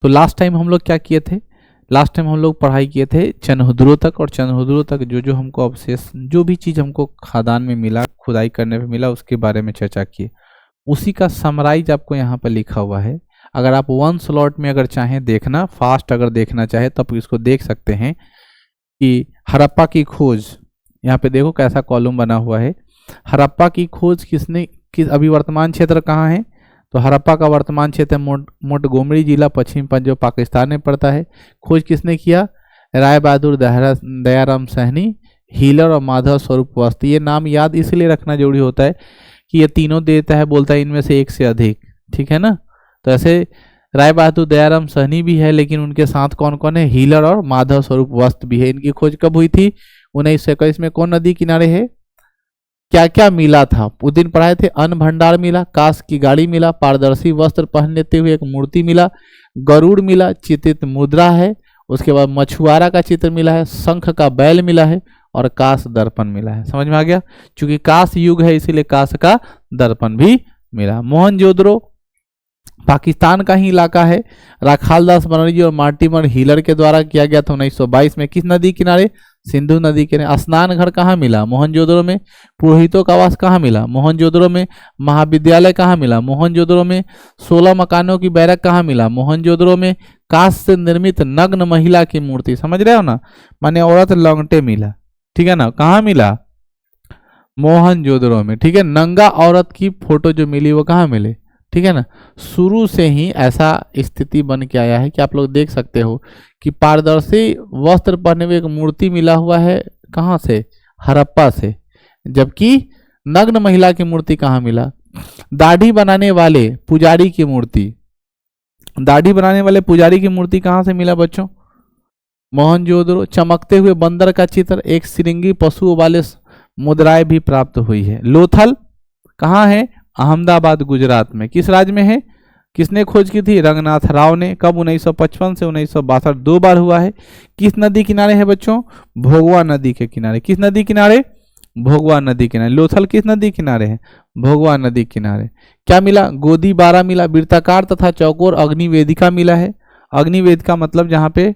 तो last time हम लोग क्या किए थे, लास्ट टाइम हम लोग पढ़ाई किए थे चनहुद्रो तक, और चनहुद्रो तक जो जो हमको अवशेष, जो भी चीज़ हमको खादान में मिला, खुदाई करने पे मिला, उसके बारे में चर्चा किए। उसी का समराइज आपको यहाँ पर लिखा हुआ है। अगर आप वन स्लॉट में अगर चाहें देखना, फास्ट अगर देखना चाहे तब इसको देख सकते हैं कि हड़प्पा की खोज, यहाँ पे देखो कैसा कॉलम बना हुआ है। हड़प्पा की खोज किसने, अभी वर्तमान क्षेत्र कहाँ है, तो हड़प्पा का वर्तमान क्षेत्र मोंटगोमरी जिला पश्चिम पंजाब पाकिस्तान में पड़ता है। खोज किसने किया, राय बहादुर दयाराम सहनी, हीलर और माधव स्वरूप वस्त। ये नाम याद इसलिए रखना जरूरी होता है कि ये तीनों देता है, बोलता है इनमें से एक से अधिक, ठीक है ना। तो ऐसे राय बहादुर दयाराम सहनी भी है, लेकिन उनके साथ कौन कौन है, हीलर और माधव स्वरूप वस्त भी है। इनकी खोज कब हुई थी, 1921 में। कौन नदी किनारे है, क्या क्या मिला था, उस दिन पढ़ाए थे। अन्न भंडार मिला, कांस की गाड़ी मिला, पारदर्शी वस्त्र पहन लेते हुए एक मूर्ति मिला, गरुड़ मिला, चित्रित मुद्रा है, उसके बाद मछुआरा का चित्र मिला है, शंख का बैल मिला है, और कांस दर्पण मिला है। समझ में आ गया, चूंकि कांस युग है इसीलिए कांस का दर्पण भी मिला। मोहनजोदड़ो पाकिस्तान का ही इलाका है। राखालदास बनर्जी और मार्टिमर हीलर के द्वारा किया गया था 1922 में। किस नदी किनारे, सिंधु नदी किनारे। स्नान घर कहाँ मिला, मोहनजोदड़ो में। पुरोहितों का आवास कहाँ मिला, मोहनजोदड़ो में। महाविद्यालय कहाँ मिला, मोहनजोदड़ो में। 16 मकानों की बैरक कहाँ मिला, मोहनजोदड़ो में। कांच से निर्मित नग्न महिला की मूर्ति, समझ रहे हो ना, माने औरत लंगटे मिला, ठीक है ना, कहाँ मिला, मोहनजोदड़ो में, ठीक है। नंगा औरत की फोटो जो मिली वो कहाँ मिले, ठीक है ना। शुरू से ही ऐसा स्थिति बन के आया है कि आप लोग देख सकते हो कि पारदर्शी वस्त्र पहने हुए एक मूर्ति मिला हुआ है, कहाँ से, हड़प्पा से, जबकि नग्न महिला की मूर्ति कहाँ मिला, दाढ़ी बनाने वाले पुजारी की मूर्ति, दाढ़ी बनाने वाले पुजारी की मूर्ति कहाँ से मिला बच्चों, मोहनजोदड़ो। चमकते हुए बंदर का चित्र, एक सिरंगी पशुओं वाले मुद्राएं भी प्राप्त हुई है। लोथल कहाँ है, अहमदाबाद गुजरात में। किस राज्य में है, किसने खोज की थी, रंगनाथ राव ने। कब, 1955 से 1962, 2 बार हुआ है। किस नदी किनारे है बच्चों, भोगवा नदी के किनारे। किस नदी किनारे, भोगवा नदी किनारे। लोथल किस नदी किनारे है, भोगवा नदी किनारे। क्या मिला, गोदी बारा मिला, वृत्ताकार तथा चौकोर अग्नि वेदिका मिला है। अग्नि वेदिका मतलब जहाँ पे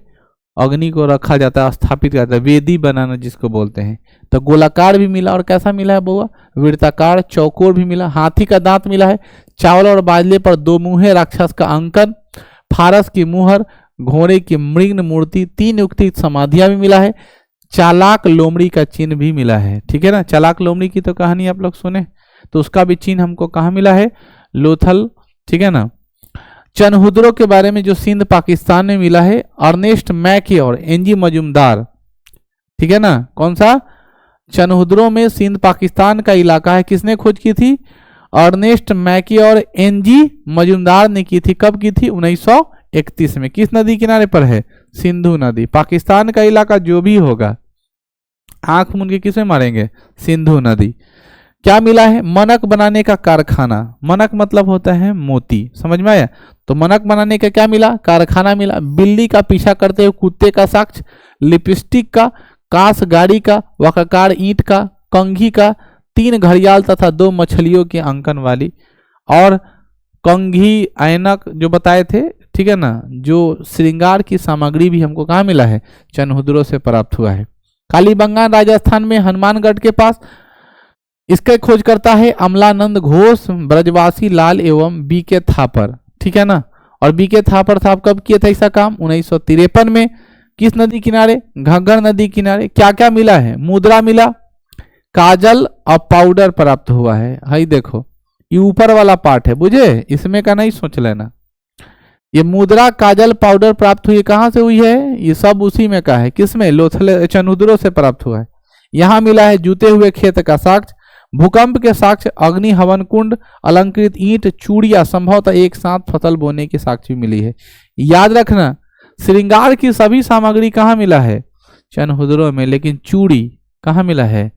अग्नि को रखा जाता है, स्थापित किया जाता है, वेदी बनाना जिसको बोलते हैं। तो गोलाकार भी मिला, और कैसा मिला है बउआ, वृत्ताकार, चौकोर भी मिला। हाथी का दांत मिला है। चावल और बाजले पर 2 मुँहे राक्षस का अंकन, फारस की मुहर, घोड़े की मृग मूर्ति, 3 युक्ति समाधियां भी मिला है। चालाक लोमड़ी का चिन्ह भी मिला है, ठीक है ना। चालाक लोमड़ी की तो कहानी आप लोग सुने, तो उसका भी चिन्ह हमको कहाँ मिला है, लोथल, ठीक है ना। चनहुद्रो के बारे में जो सिंध पाकिस्तान में मिला है, अर्नेस्ट मैके और एनजी मजुमदार, ठीक है ना। कौन सा, चनहुद्रो में सिंध पाकिस्तान का इलाका है, किसने खोज की थी, अर्नेस्ट मैके और एनजी मजुमदार ने की थी। कब की थी, 1931 में। किस नदी किनारे पर है, सिंधु नदी। पाकिस्तान का इलाका जो भी होगा, आंख मूंद के किसमें मारेंगे, सिंधु नदी। क्या मिला है, मनक बनाने का कारखाना। मनक मतलब होता है मोती, समझ में आया। तो मनक बनाने का क्या मिला, कारखाना मिला। बिल्ली का पीछा करते हुए कुत्ते का साक्ष्य, लिपस्टिक का, कांस गाड़ी का, वक्राकार ईंट का, कंघी का, 3 घड़ियाल तथा 2 मछलियों के अंकन वाली, और कंघी, ऐनक जो बताए थे, ठीक है ना। जो श्रृंगार की सामग्री भी हमको कहाँ मिला है, चनहुद्रो से प्राप्त हुआ है। कालीबंगान राजस्थान में हनुमानगढ़ के पास। इसका खोज करता है अमलानंद घोष, ब्रजवासी लाल एवं बीके थापर, ठीक है ना। और बीके थापर साहब कब किए थे ऐसा काम, 1953 में। किस नदी किनारे, घग्गर नदी किनारे। क्या क्या मिला है, मुद्रा मिला, काजल और पाउडर प्राप्त हुआ है। हाई देखो, ये ऊपर वाला पार्ट है, बुझे, इसमें का नहीं सोच लेना। ये मुद्रा, काजल, पाउडर प्राप्त हुई, कहाँ से हुई है, ये सब उसी में का है। किसमें, लोथल, चनहुद्रो से प्राप्त हुआ है। यहाँ मिला है जूते हुए खेत का साक्ष्य, भूकंप के साक्ष्य, अग्नि हवन कुंड, अलंकृत ईंट, चूड़िया, संभवतः एक साथ फसल बोने की साक्ष्य मिली है। याद रखना, श्रृंगार की सभी सामग्री कहाँ मिला है, चनहुद्रो में, लेकिन चूड़ी कहाँ मिला है,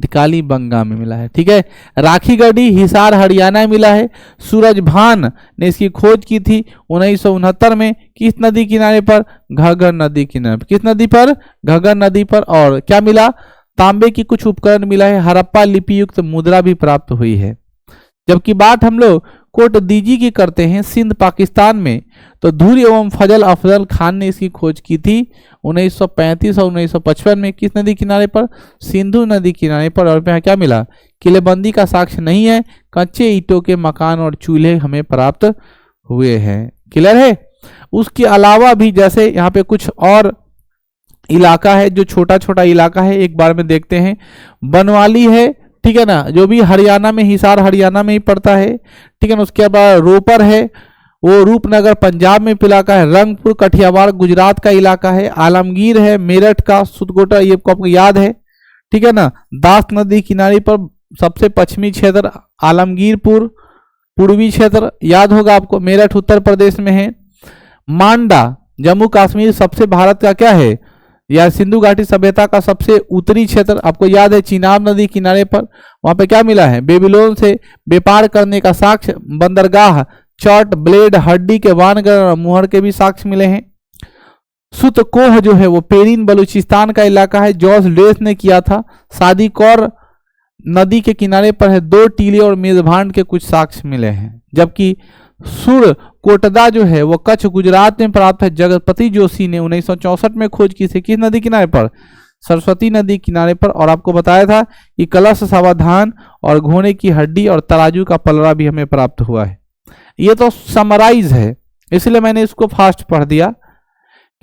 कालीबंगा में मिला है, ठीक है। राखी गढ़ी हिसार हरियाणा में मिला है। सूरजभान ने इसकी खोज की थी 1969 में। किस नदी किनारे पर, घग्गर नदी किनारे। किस नदी पर, घग्गर नदी पर। और क्या मिला, तांबे की कुछ उपकरण मिला है। हड़प्पा लिपि युक्त मुद्रा भी प्राप्त हुई है। जबकि बात हम लोग कोट दीजी की करते हैं सिंध पाकिस्तान में, तो धुर एवं फजल अफजल खान ने इसकी खोज की थी 1935 और 1955 में। किस नदी किनारे पर? सिंधु नदी किनारे पर। और यहाँ क्या मिला? किलेबंदी का साक्ष्य नहीं है, कच्चे ईंटों के मकान और चूल्हे हमें प्राप्त हुए हैं। क्लियर है? उसके अलावा भी जैसे यहाँ पे कुछ और इलाका है जो छोटा छोटा इलाका है, एक बार में देखते हैं। बनवाली है, ठीक है ना, जो भी हरियाणा में, हिसार हरियाणा में ही पड़ता है, ठीक है ना। उसके बाद रोपर है, वो रूपनगर पंजाब में इलाका है। रंगपुर कठियावाड़ गुजरात का इलाका है। आलमगीर है मेरठ का। सुतकोटा ये आपको याद है, ठीक है ना। दास नदी किनारे पर सबसे पश्चिमी क्षेत्र आलमगीरपुर, पूर्वी क्षेत्र याद होगा आपको, मेरठ उत्तर प्रदेश में है। मांडा जम्मू कश्मीर सबसे भारत का क्या है, या सिंधु घाटी सभ्यता का सबसे उत्तरी क्षेत्र आपको याद है, चिनाब नदी किनारे पर। वहां पे क्या मिला है? बेबीलोन से व्यापार करने का साक्ष्य, बंदरगाह, चॉट, ब्लेड, हड्डी के वानगर और मुहर के भी साक्ष्य मिले हैं। सुतकोह जो है वो पेरिन बलूचिस्तान का इलाका है, जॉर्ज लेस ने किया था। शादी कौर नदी के किनारे पर है। 2 टीले और मेजभांड के कुछ साक्ष्य मिले हैं। जबकि सुर कोटदा जो है वो कच्छ गुजरात में प्राप्त है। जगतपति जोशी ने 1964 में खोज की थी। किस नदी किनारे पर? सरस्वती नदी किनारे पर। और आपको बताया था कि कलश सावधान और घोड़े की हड्डी और तराजू का पलड़ा भी हमें प्राप्त हुआ है। ये तो समराइज है, इसलिए मैंने इसको फास्ट पढ़ दिया,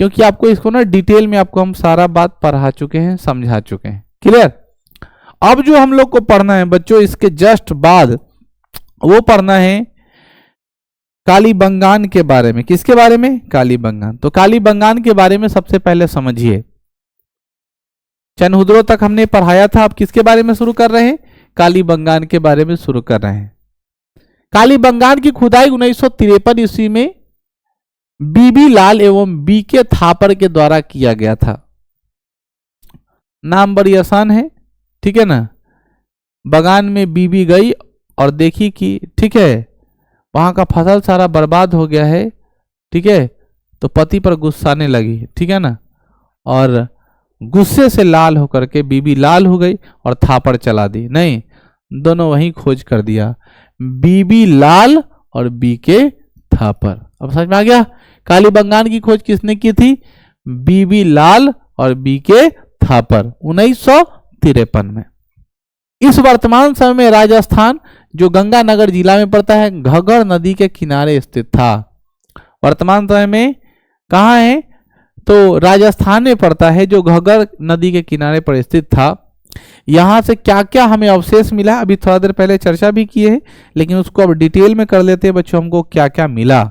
क्योंकि आपको इसको ना डिटेल में आपको हम सारा बात पढ़ा चुके हैं, समझा चुके हैं। क्लियर? अब जो हम लोग को पढ़ना है बच्चों, इसके जस्ट बाद वो पढ़ना है कालीबंगान के बारे में। किसके बारे में? कालीबंगान। तो कालीबंगान के बारे में सबसे पहले समझिए। चनहुद्रो तक हमने पढ़ाया था, अब किसके बारे में शुरू कर रहे हैं? कालीबंगान के बारे में शुरू कर रहे हैं। कालीबंगान की खुदाई 1953 ईस्वी में बीबी लाल एवं बीके थापर के द्वारा किया गया था। नाम बड़ी आसान है, ठीक है ना। बगान में बीबी गई और देखी कि ठीक है वहां का फसल सारा बर्बाद हो गया है, ठीक है, तो पति पर गुस्साने लगी, ठीक है ना, और गुस्से से लाल होकर के बीबी लाल हो गई और थापड़ चला दी। नहीं, दोनों वहीं खोज कर दिया, बीबी लाल और बीके थापर। अब समझ में आ गया? कालीबंगान की खोज किसने की थी? बीबी लाल और बीके थापर 1953 में। इस वर्तमान समय में राजस्थान जो गंगानगर जिला में पड़ता है, घग्गर नदी के किनारे स्थित था। वर्तमान समय में कहाँ है? तो राजस्थान में पड़ता है, जो घग्गर नदी के किनारे पर स्थित था। यहां से क्या क्या हमें अवशेष मिला, अभी थोड़ा देर पहले चर्चा भी किए हैं, लेकिन उसको अब डिटेल में कर लेते हैं बच्चों। हमको क्या क्या मिला?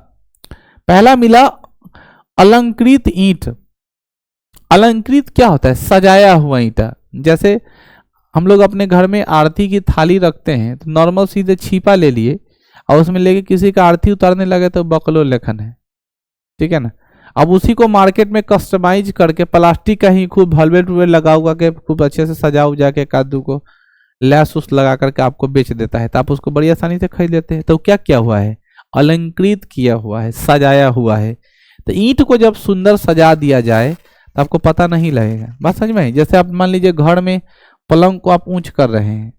पहला मिला अलंकृत ईंट। अलंकृत क्या होता है? सजाया हुआ ईंटा। जैसे हम लोग अपने घर में आरती की थाली रखते हैं, तो नॉर्मल सीधे छीपा ले लिए और उसमें लेके किसी का आरती उतारने लगे तो बकलो लेखन है, ठीक है ना। अब उसी को मार्केट में कस्टमाइज करके प्लास्टिक का ही खूब वेलवेट लगा हुआ के खूब अच्छे से सजा उजा के कादू को लैस उस लगा करके आपको बेच देता है, तो आप उसको बड़ी आसानी से खरीद लेते हैं। तो क्या क्या हुआ है? अलंकृत किया हुआ है, सजाया हुआ है। तो ईंट को जब सुंदर सजा दिया जाए तो आपको पता नहीं लगेगा। बात समझ में? जैसे आप मान लीजिए घर में पलंग को आप ऊंच कर रहे हैं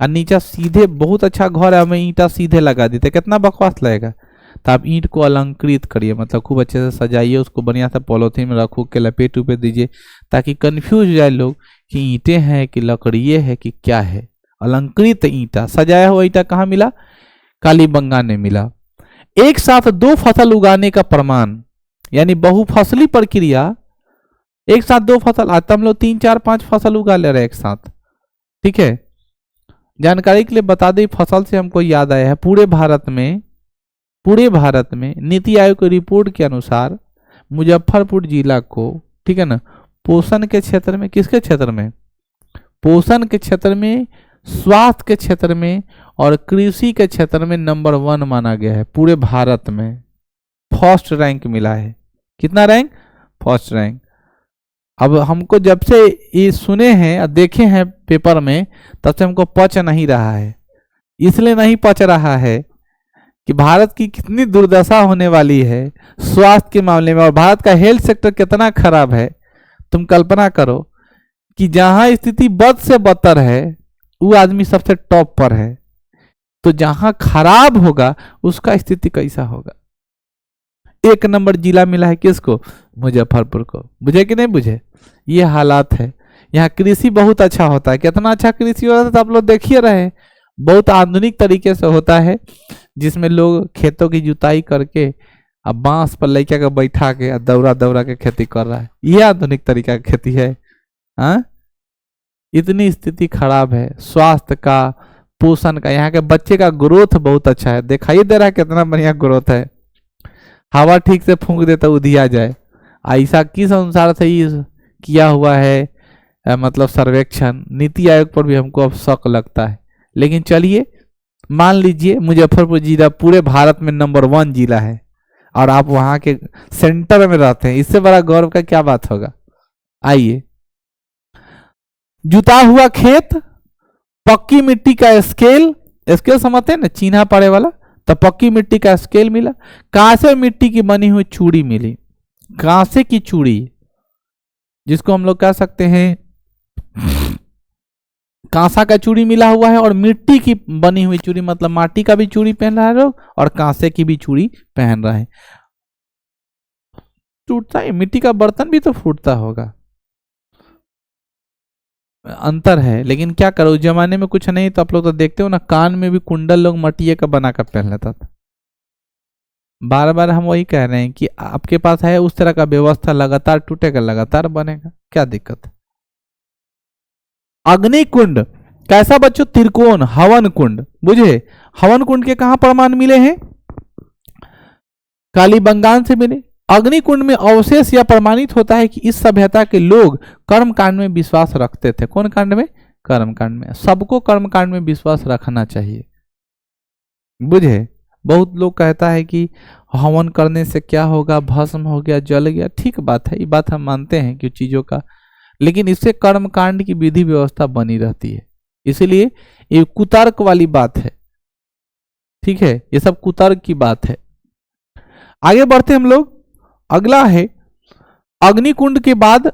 और नीचे सीधे, बहुत अच्छा घर है, हमें ईंटा सीधे लगा देते, कितना बकवास लगेगा। तो आप ईंट को अलंकृत करिए, मतलब खूब अच्छे से सजाइए, उसको बढ़िया से पॉलिथीन में रखो के लपेट उपे दीजिए, ताकि कंफ्यूज हो जाए लोग कि ईंटें हैं कि लकड़िए है कि क्या है। अलंकृत ईंटा, सजाया हुआ ईंटा कहाँ मिला? कालीबंगान में मिला। एक साथ 2 फसल उगाने का प्रमाण, यानी बहुफसली प्रक्रिया। एक साथ 2 फसल, आज हम लोग 3, 4, 5 फसल उगा ले रहे हैं एक साथ, ठीक है। जानकारी के लिए बता दें, फसल से हमको याद आया है, पूरे भारत में नीति आयोग की रिपोर्ट के अनुसार मुजफ्फरपुर जिला को, ठीक है ना, पोषण के क्षेत्र में, किसके क्षेत्र में? पोषण के क्षेत्र में, स्वास्थ्य के क्षेत्र में और कृषि के क्षेत्र में नंबर 1 माना गया है। पूरे भारत में फर्स्ट रैंक मिला है। कितना रैंक? First rank. अब हमको जब से ये सुने हैं और देखे हैं पेपर में, तब से हमको पच नहीं रहा है। इसलिए नहीं पच रहा है कि भारत की कितनी दुर्दशा होने वाली है स्वास्थ्य के मामले में, और भारत का हेल्थ सेक्टर कितना खराब है। तुम कल्पना करो कि जहां स्थिति बद से बदतर है, वो आदमी सबसे टॉप पर है। तो जहां खराब होगा उसका स्थिति कैसा होगा। 1 नंबर जिला मिला है किसको, मुजफ्फरपुर को। बुझे कि नहीं बुझे, ये हालात है। यहाँ कृषि बहुत अच्छा होता है, कितना अच्छा कृषि होता है तो आप लोग देखिए रहे, बहुत आधुनिक तरीके से होता है, जिसमें लोग खेतों की जुताई करके अब बांस पर लड़का का बैठा के दौरा दौरा के खेती कर रहा है। ये आधुनिक तरीका की खेती है। हाँ, इतनी स्थिति खराब है, स्वास्थ्य का, पोषण का, यहाँ के बच्चे का ग्रोथ बहुत अच्छा है, दिखाई दे रहा है कितना बढ़िया ग्रोथ है। हवा ठीक से फूंक दे तो उधिया जाए, ऐसा किस अनुसार से ये किया हुआ है मतलब सर्वेक्षण। नीति आयोग पर भी हमको अब शक लगता है। लेकिन चलिए मान लीजिए मुजफ्फरपुर जिला पूरे भारत में नंबर 1 जिला है और आप वहां के सेंटर में रहते हैं, इससे बड़ा गौरव का क्या बात होगा। आइए, जुता हुआ खेत, पक्की मिट्टी का स्केल, स्केल समझते हैं ना, चीन्हा पड़े वाला, तो पक्की मिट्टी का स्केल मिला, कांसे मिट्टी की बनी हुई चूड़ी मिली, कांसे की चूड़ी जिसको हम लोग कह सकते हैं कांसा का चूड़ी मिला हुआ है, और मिट्टी की बनी हुई चूड़ी मतलब माटी का भी चूड़ी पहन रहा है लोग और कांसे की भी चूड़ी पहन रहा है। टूटता है, मिट्टी का बर्तन भी तो फूटता होगा, अंतर है। लेकिन क्या करो, उस जमाने में कुछ नहीं तो आप लोग तो देखते हो ना, कान में भी कुंडल लोग मटिए का बनाकर पहन लेता था। बार बार हम वही कह रहे हैं कि आपके पास है उस तरह का व्यवस्था, लगातार टूटेगा लगातार बनेगा, क्या दिक्कत है। अग्नि कुंड कैसा बच्चों, त्रिकोण हवन कुंड, बुझे। हवन कुंड के कहां प्रमाण मिले हैं, कालीबंगान से मिले। अग्नि कुंड में अवशेष यह प्रमाणित होता है कि इस सभ्यता के लोग कर्म कांड में विश्वास रखते थे। कौन कांड में, कर्म कांड में। सबको कर्म कांड में विश्वास रखना चाहिए, बुझे। बहुत लोग कहता है कि हवन करने से क्या होगा, भस्म हो गया, जल गया, ठीक बात है, ये बात हम मानते हैं कि चीजों का, लेकिन इससे कर्म कांड की विधि व्यवस्था बनी रहती है, इसलिए ये कुतर्क वाली बात है, ठीक है, ये सब कुतर्क की बात है। आगे बढ़ते हम लोग, अगला है अग्निकुंड के बाद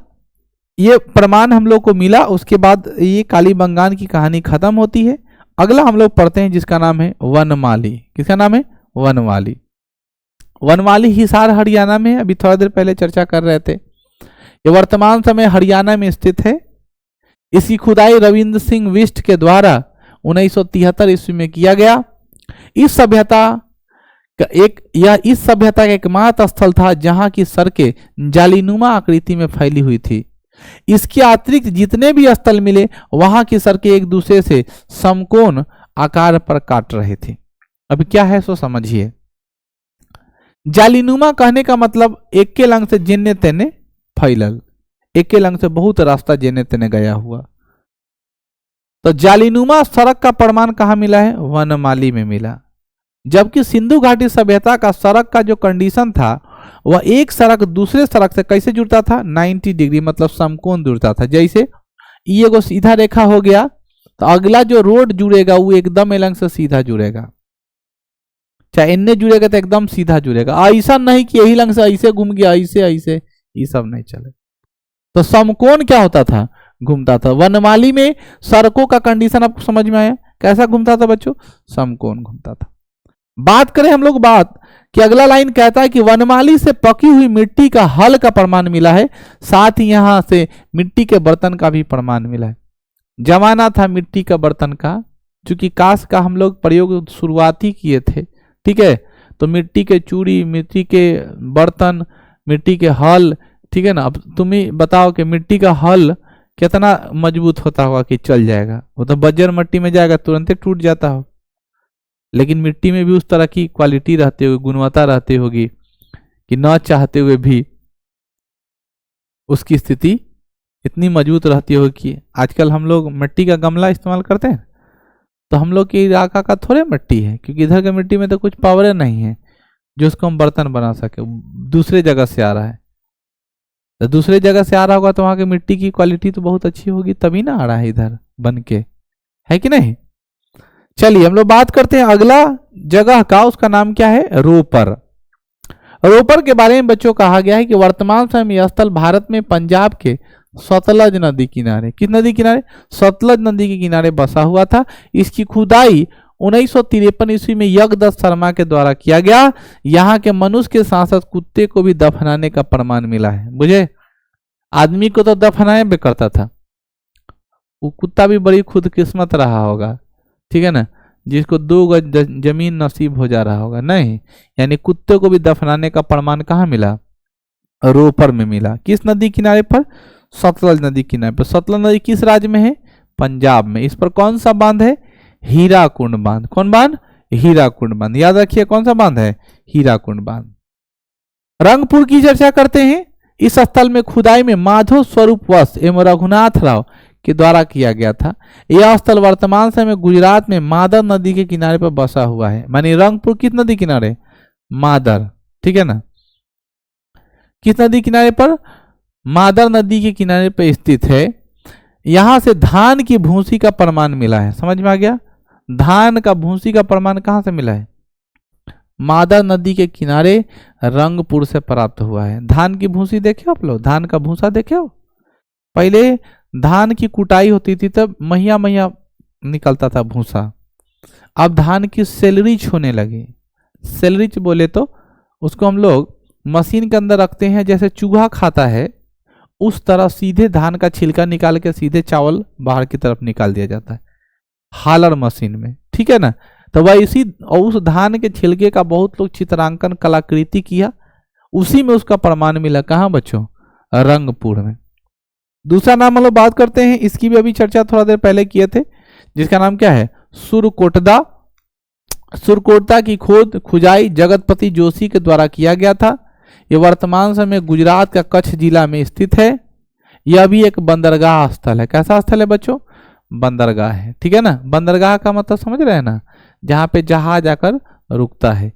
ये प्रमाण हम लोग को मिला, उसके बाद ये कालीबंगान की कहानी खत्म होती है। अगला हम लोग पढ़ते हैं जिसका नाम है वनमाली। किसका नाम है, वनमाली। वनमाली हिसार हरियाणा में है, अभी थोड़ा देर पहले चर्चा कर रहे थे। ये वर्तमान समय हरियाणा में स्थित है। इसकी खुदाई रविंद्र सिंह बिष्ट के द्वारा 1973 ईस्वी में किया गया। इस सभ्यता का एकमात्र स्थल था जहां की सड़कें जालीनुमा आकृति में फैली हुई थी। इसके अतिरिक्त जितने भी स्थल मिले वहां की सड़कें एक दूसरे से समकोण आकार पर काट रहे थे। अब क्या है सो समझिए। जालीनुमा कहने का मतलब एक के लंग से जेने तेने फैलल, एक के लंग से बहुत रास्ता जेने तेने गया हुआ। तो जालीनुमा सड़क का प्रमाण कहां मिला है, वनमाली में मिला। जबकि सिंधु घाटी सभ्यता का सड़क का जो कंडीशन था वह एक सड़क दूसरे सड़क से कैसे जुड़ता था, 90 डिग्री मतलब समकोण जुड़ता था। जैसे ये को सीधा रेखा हो गया तो अगला जो रोड जुड़ेगा वो एकदम एलंग से सीधा जुड़ेगा, चाहे इनने जुड़ेगा तो एकदम सीधा जुड़ेगा। ऐसा नहीं कि यही लंग से ऐसे घूम गया, ऐसे ऐसे, ये सब नहीं चले। तो समकोण क्या होता था, घूमता था। वनमाली में सड़कों का कंडीशन आपको समझ में आया, कैसा घूमता था बच्चों, समकोण घूमता था। बात करें हम लोग बात कि अगला लाइन कहता है कि वनमाली से पकी हुई मिट्टी का हल का प्रमाण मिला है, साथ ही यहां से मिट्टी के बर्तन का भी प्रमाण मिला है। जमाना था मिट्टी का बर्तन का, चूंकि कांस का हम लोग प्रयोग शुरुआती किए थे, ठीक है, तो मिट्टी के चूड़ी, मिट्टी के बर्तन, मिट्टी के हल, ठीक है ना। अब तुम ही बताओ कि मिट्टी का हल कितना मजबूत होता होगा कि चल जाएगा, वो तो बज्जर मट्टी में जाएगा तुरंत ही टूट जाता हो। लेकिन मिट्टी में भी उस तरह की क्वालिटी रहती होगी, गुणवत्ता रहती होगी कि न चाहते हुए भी उसकी स्थिति इतनी मजबूत रहती होगी कि आजकल हम लोग मिट्टी का गमला इस्तेमाल करते हैं तो हम लोग के इलाका का थोड़े मिट्टी है, क्योंकि इधर के मिट्टी में तो कुछ पावर नहीं है जो उसको हम बर्तन बना सके, दूसरे जगह से आ रहा है। तो दूसरे जगह से आ रहा होगा तो वहां की मिट्टी की क्वालिटी तो बहुत अच्छी होगी, तभी ना आ रहा है इधर बन के, है कि नहीं। चलिए हम लोग बात करते हैं अगला जगह का, उसका नाम क्या है, रोपर। रोपर के बारे में बच्चों कहा गया है कि वर्तमान समय में यह स्थल भारत में पंजाब के सतलज नदी किनारे, किस नदी किनारे, सतलज नदी के किनारे बसा हुआ था। इसकी खुदाई 1953 ईस्वी में यज्ञदत्त शर्मा के द्वारा किया गया। यहाँ के मनुष्य के साथ साथ कुत्ते को भी दफनाने का प्रमाण मिला है। बुझे, आदमी को तो दफनाया भी करता था, वो कुत्ता भी बड़ी खुदकिस्मत रहा होगा, ठीक है ना, जिसको 2 गज जमीन नसीब हो जा रहा होगा। नहीं, यानी कुत्ते को भी दफनाने का प्रमाण कहाँ मिला? रोपर में मिला। किस नदी किनारे पर? सतलज नदी किनारे पर। सतलज नदी किस राज्य में है? पंजाब में। इस पर कौन सा बांध है? हीराकुंड बांध। कौन बांध? हीराकुंड बांध। याद रखिए कौन सा बांध है? हीराकुंड बांध। रंगपुर की चर्चा करते हैं। इस स्थल में खुदाई में माधव स्वरूप वश एवं रघुनाथ राव के द्वारा किया गया था। यह स्थल वर्तमान समय में गुजरात में मादर नदी के किनारे पर बसा हुआ है। मानी रंगपुर किस नदी किनारे? मादर, ठीक है ना। किस नदी किनारे पर? मादर नदी के किनारे पर स्थित है। यहां से धान की भूसी का प्रमाण मिला है। समझ में आ गया? धान का भूसी का प्रमाण कहां से मिला है? मादर नदी के किनारे रंगपुर से प्राप्त हुआ है। धान की भूसी देखे आप लोग? धान का भूसा देखे हो? पहले धान की कुटाई होती थी तब महिया महिया निकलता था भूसा। अब धान की सेलरीच होने लगी। सेलरीच बोले तो उसको हम लोग मशीन के अंदर रखते हैं, जैसे चूहा खाता है उस तरह सीधे धान का छिलका निकाल के सीधे चावल बाहर की तरफ निकाल दिया जाता है हालर मशीन में, ठीक है ना। तो वह इसी उस धान के छिलके का बहुत लोग चित्रांकन कलाकृति किया, उसी में उसका प्रमाण मिला। कहाँ बच्चों? रंगपुर में। दूसरा नाम हम लोग बात करते हैं, इसकी भी अभी चर्चा थोड़ा देर पहले किए थे, जिसका नाम क्या है? सुरकोटदा। सुरकोटदा की खोद खुदाई जगतपति जोशी के द्वारा किया गया था। यह वर्तमान समय गुजरात का कच्छ जिला में स्थित है। यह भी एक बंदरगाह स्थल है। कैसा स्थल है बच्चों? बंदरगाह है, ठीक है ना। बंदरगाह का मतलब समझ रहे हैं ना, जहां पे जहाज आकर रुकता है।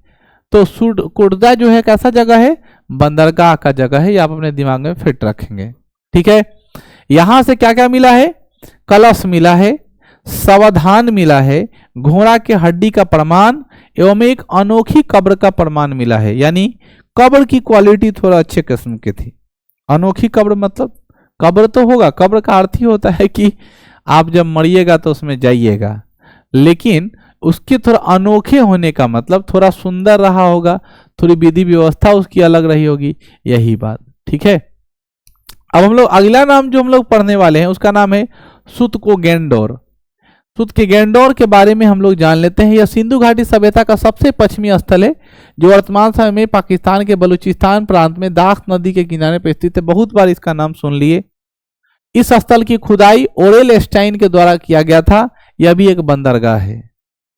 तो सुरकोटदा जो है कैसा जगह है? बंदरगाह का जगह है। ये आप अपने दिमाग में फिट रखेंगे, ठीक है। यहां से क्या क्या मिला है? कलश मिला है, सावधान मिला है, घोड़ा के हड्डी का प्रमाण एवं एक अनोखी कब्र का प्रमाण मिला है। यानी कब्र की क्वालिटी थोड़ा अच्छे किस्म की थी। अनोखी कब्र मतलब कब्र तो होगा, कब्र का अर्थ ही होता है कि आप जब मरिएगा तो उसमें जाइएगा, लेकिन उसके थोड़ा अनोखे होने का मतलब थोड़ा सुंदर रहा होगा, थोड़ी विधि व्यवस्था उसकी अलग रही होगी, यही बात, ठीक है। अब हम लोग अगला नाम जो हम लोग पढ़ने वाले हैं उसका नाम है सुतकोगेंडोर। सुतकोगेंडोर के बारे में हम लोग जान लेते हैं। यह सिंधु घाटी सभ्यता का सबसे पश्चिमी स्थल है, जो वर्तमान समय में पाकिस्तान के बलूचिस्तान प्रांत में दाख नदी के किनारे पर स्थित है। बहुत बार इसका नाम सुन लिए। इस स्थल की खुदाई ओरेल स्टाइन के द्वारा किया गया था। यह भी एक बंदरगाह है।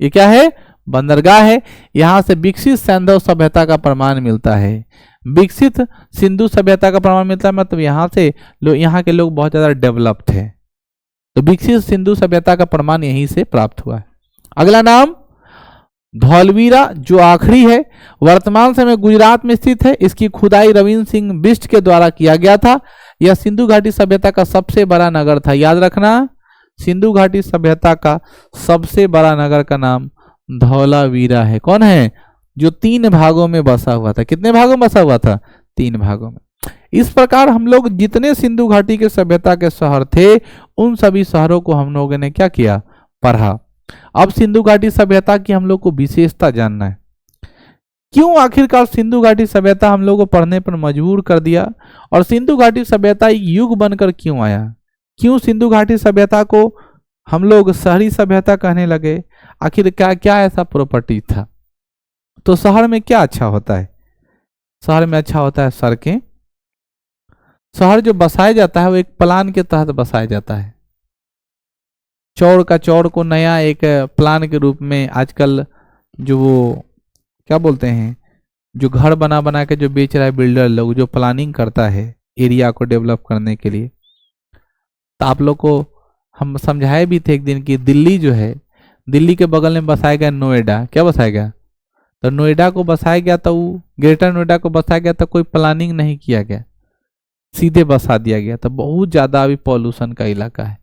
ये क्या है? बंदरगाह है। यहाँ से विकसित सैंधव सभ्यता का प्रमाण मिलता है। विकसित सिंधु सभ्यता का प्रमाण मिलता है मतलब यहाँ से यहाँ के लोग बहुत ज्यादा डेवलप्ड थे, तो विकसित सिंधु सभ्यता का प्रमाण यहीं से प्राप्त हुआ है। अगला नाम धौलवीरा, जो आखिरी है, वर्तमान समय गुजरात में स्थित है। इसकी खुदाई रविंद्र सिंह बिष्ट के द्वारा किया गया था। यह सिंधु घाटी सभ्यता का सबसे बड़ा नगर था। याद रखना, सिंधु घाटी सभ्यता का सबसे बड़ा नगर का नाम धौलावीरा है। कौन है? जो 3 भागों में बसा हुआ था। कितने भागों में बसा हुआ था? 3 भागों में। इस प्रकार हम लोग जितने सिंधु घाटी के सभ्यता के शहर थे उन सभी शहरों को हम लोगों ने क्या किया? पढ़ा। अब सिंधु घाटी सभ्यता की हम लोग को विशेषता जानना है। क्यों आखिरकार सिंधु घाटी सभ्यता हम लोग को पढ़ने पर मजबूर कर दिया, और सिंधु घाटी सभ्यता एक युग बनकर क्यों आया? क्यों सिंधु घाटी सभ्यता को हम लोग शहरी सभ्यता कहने लगे? आखिर क्या क्या ऐसा प्रॉपर्टी था? तो शहर में क्या अच्छा होता है? शहर में अच्छा होता है सड़कें। शहर जो बसाया जाता है वो एक प्लान के तहत बसाया जाता है। चौड़ का चौड़ को नया एक प्लान के रूप में आजकल जो वो क्या बोलते हैं, जो घर बना बना के जो बेच रहा है बिल्डर लोग, जो प्लानिंग करता है एरिया को डेवलप करने के लिए। तो आप लोग को हम समझाए भी थे एक दिन कि दिल्ली जो है, दिल्ली के बगल में बसाया गया नोएडा। क्या बसाया गया? तो नोएडा को बसाया गया तो ग्रेटर नोएडा को बसाया गया तो कोई प्लानिंग नहीं किया गया, सीधे बसा दिया गया। तो बहुत ज़्यादा अभी पॉल्यूशन का इलाका है।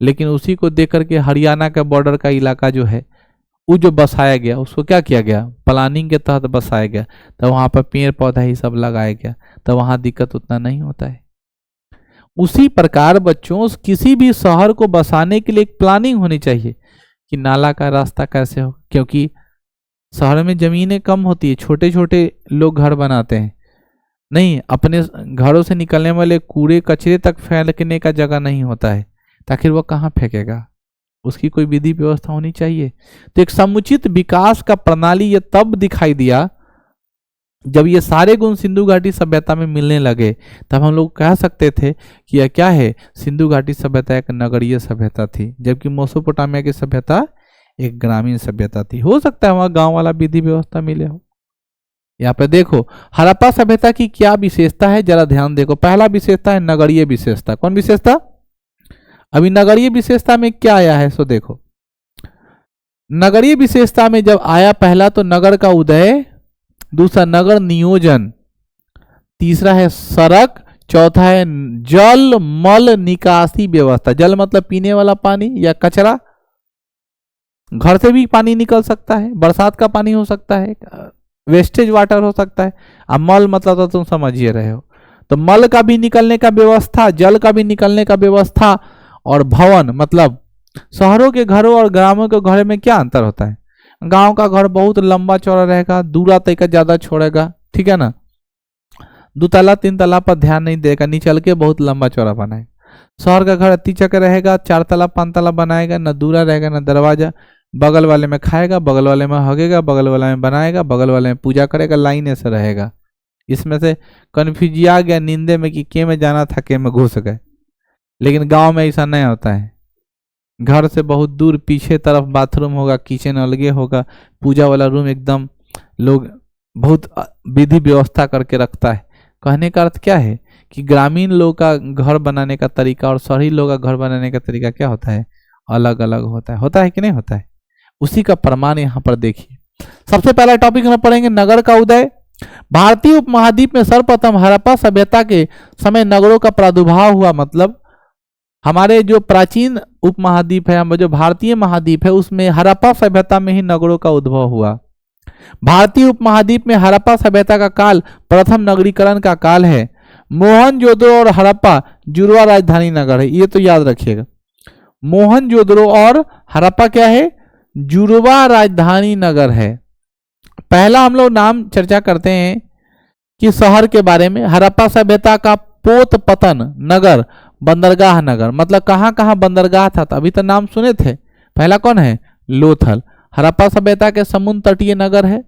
लेकिन उसी को देख करके हरियाणा का बॉर्डर का इलाका जो है वो जो बसाया गया उसको क्या किया गया? प्लानिंग के तहत बसाया गया। तो वहाँ पर पेड़ पौधा ही सब लगाया गया, तो वहाँ दिक्कत उतना नहीं होता है। उसी प्रकार बच्चों किसी भी शहर को बसाने के लिए एक प्लानिंग होनी चाहिए कि नाला का रास्ता कैसे हो, क्योंकि शहर में जमीनें कम होती है, छोटे छोटे लोग घर बनाते हैं, नहीं अपने घरों से निकलने वाले कूड़े कचरे तक फेंकने का जगह नहीं होता है, ताकि वो कहाँ फेंकेगा, उसकी कोई विधि व्यवस्था होनी चाहिए। तो एक समुचित विकास का प्रणाली ये तब दिखाई दिया जब ये सारे गुण सिंधु घाटी सभ्यता में मिलने लगे, तब हम लोग कह सकते थे कि यह क्या है, सिंधु घाटी सभ्यता एक नगरीय सभ्यता थी, जबकि मेसोपोटामिया की सभ्यता एक ग्रामीण सभ्यता थी। हो सकता है वहां गांव वाला विधि व्यवस्था मिले हो। यहाँ पे देखो हड़प्पा सभ्यता की क्या विशेषता है, जरा ध्यान देखो। पहला विशेषता है नगरीय विशेषता। कौन विशेषता? अभी नगरीय विशेषता में क्या आया है, सो देखो। नगरीय विशेषता में जब आया, पहला तो नगर का उदय, दूसरा नगर नियोजन, तीसरा है सड़क, चौथा है जल मल निकासी व्यवस्था। जल मतलब पीने वाला पानी या कचरा, घर से भी पानी निकल सकता है, बरसात का पानी हो सकता है, वेस्टेज वाटर हो सकता है। अब मल मतलब तो तुम समझिए रहे हो, तो मल का भी निकलने का व्यवस्था, जल का भी निकलने का व्यवस्था, और भवन मतलब शहरों के घरों और ग्रामों के घरों में क्या अंतर होता है। गांव का घर बहुत लंबा चौड़ा रहेगा, दूरा तक का ज्यादा छोड़ेगा, ठीक है ना, 2 तला 3 तला पर ध्यान नहीं देगा, निचल के बहुत लंबा चौड़ा बनाएगा। शहर का घर तीचक रहेगा, 4 तला 5 तला बनाएगा, न दूरा रहेगा न दरवाजा, बगल वाले में खाएगा, बगल वाले में हगेगा, बगल वाले में बनाएगा, बगल वाले में पूजा करेगा, लाइन ऐसे रहेगा। इसमें से कन्फ्यूजिया गया नींदे में कि के में जाना था, के में घुस गए। लेकिन गांव में ऐसा नहीं होता है, घर से बहुत दूर पीछे तरफ बाथरूम होगा, किचन अलगे होगा, पूजा वाला रूम एकदम लोग बहुत विधि व्यवस्था करके रखता है। कहने का अर्थ क्या है कि ग्रामीण लोग का घर बनाने का तरीका और शहरी लोग का घर बनाने का तरीका क्या होता है, अलग अलग होता है कि नहीं होता है। उसी का प्रमाण यहाँ पर देखिए। सबसे पहला टॉपिक हम पढ़ेंगे नगर का उदय। भारतीय उपमहाद्वीप में सर्वप्रथम हड़प्पा सभ्यता के समय नगरों का प्रादुर्भाव हुआ। मतलब हमारे जो प्राचीन उपमहाद्वीप है, जो भारतीय महाद्वीप है, उसमें हड़प्पा सभ्यता में ही नगरों का उद्भव हुआ। भारतीय उपमहाद्वीप में हड़प्पा सभ्यता का काल प्रथम नगरीकरण का काल है। मोहनजोदड़ो और हड़प्पा जुड़वा राजधानी नगर है, ये तो याद रखिएगा। मोहनजोदड़ो और हड़प्पा क्या है, जुड़वा राजधानी नगर है। पहला हम लोग नाम चर्चा करते हैं कि शहर के बारे में। हड़प्पा सभ्यता का पोत पतन नगर, बंदरगाह नगर, मतलब कहाँ कहाँ बंदरगाह था, अभी तो नाम सुने थे। पहला कौन है, लोथल। हड़प्पा सभ्यता के समुद्र तटीय नगर है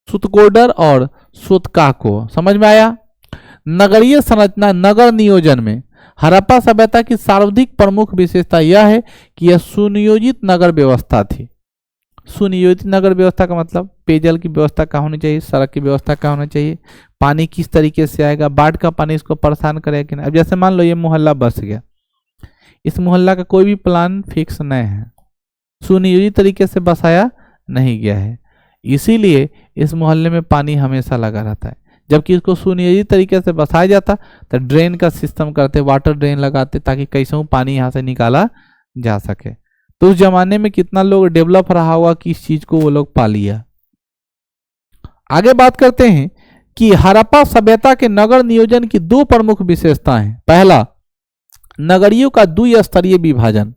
सुतकोडर और सुतकाको। समझ में आया। नगरीय संरचना नगर नियोजन में हड़प्पा सभ्यता की सर्वाधिक प्रमुख विशेषता यह है कि यह सुनियोजित नगर व्यवस्था थी। सुनियोजित नगर व्यवस्था का मतलब पेयजल की व्यवस्था क्या होनी चाहिए, सड़क की व्यवस्था क्या होना चाहिए, पानी किस तरीके से आएगा, बाढ़ का पानी इसको परेशान करेगा कि नहीं। अब जैसे मान लो ये मोहल्ला बस गया, इस मोहल्ला का कोई भी प्लान फिक्स नहीं है, सुनियोजित तरीके से बसाया नहीं गया है, इसीलिए इस मोहल्ले में पानी हमेशा लगा रहता है। जबकि इसको सुनियोजित तरीके से बसाया जाता तो ड्रेन का सिस्टम करते, वाटर ड्रेन लगाते, ताकि कैसे पानी यहाँ से निकाला जा सके। तो उस जमाने में कितना लोग डेवलप रहा हुआ कि इस चीज को वो लोग पा लिया। आगे बात करते हैं कि हड़प्पा सभ्यता के नगर नियोजन की 2 प्रमुख विशेषताएं। पहला, नगरियों का द्विस्तरीय विभाजन।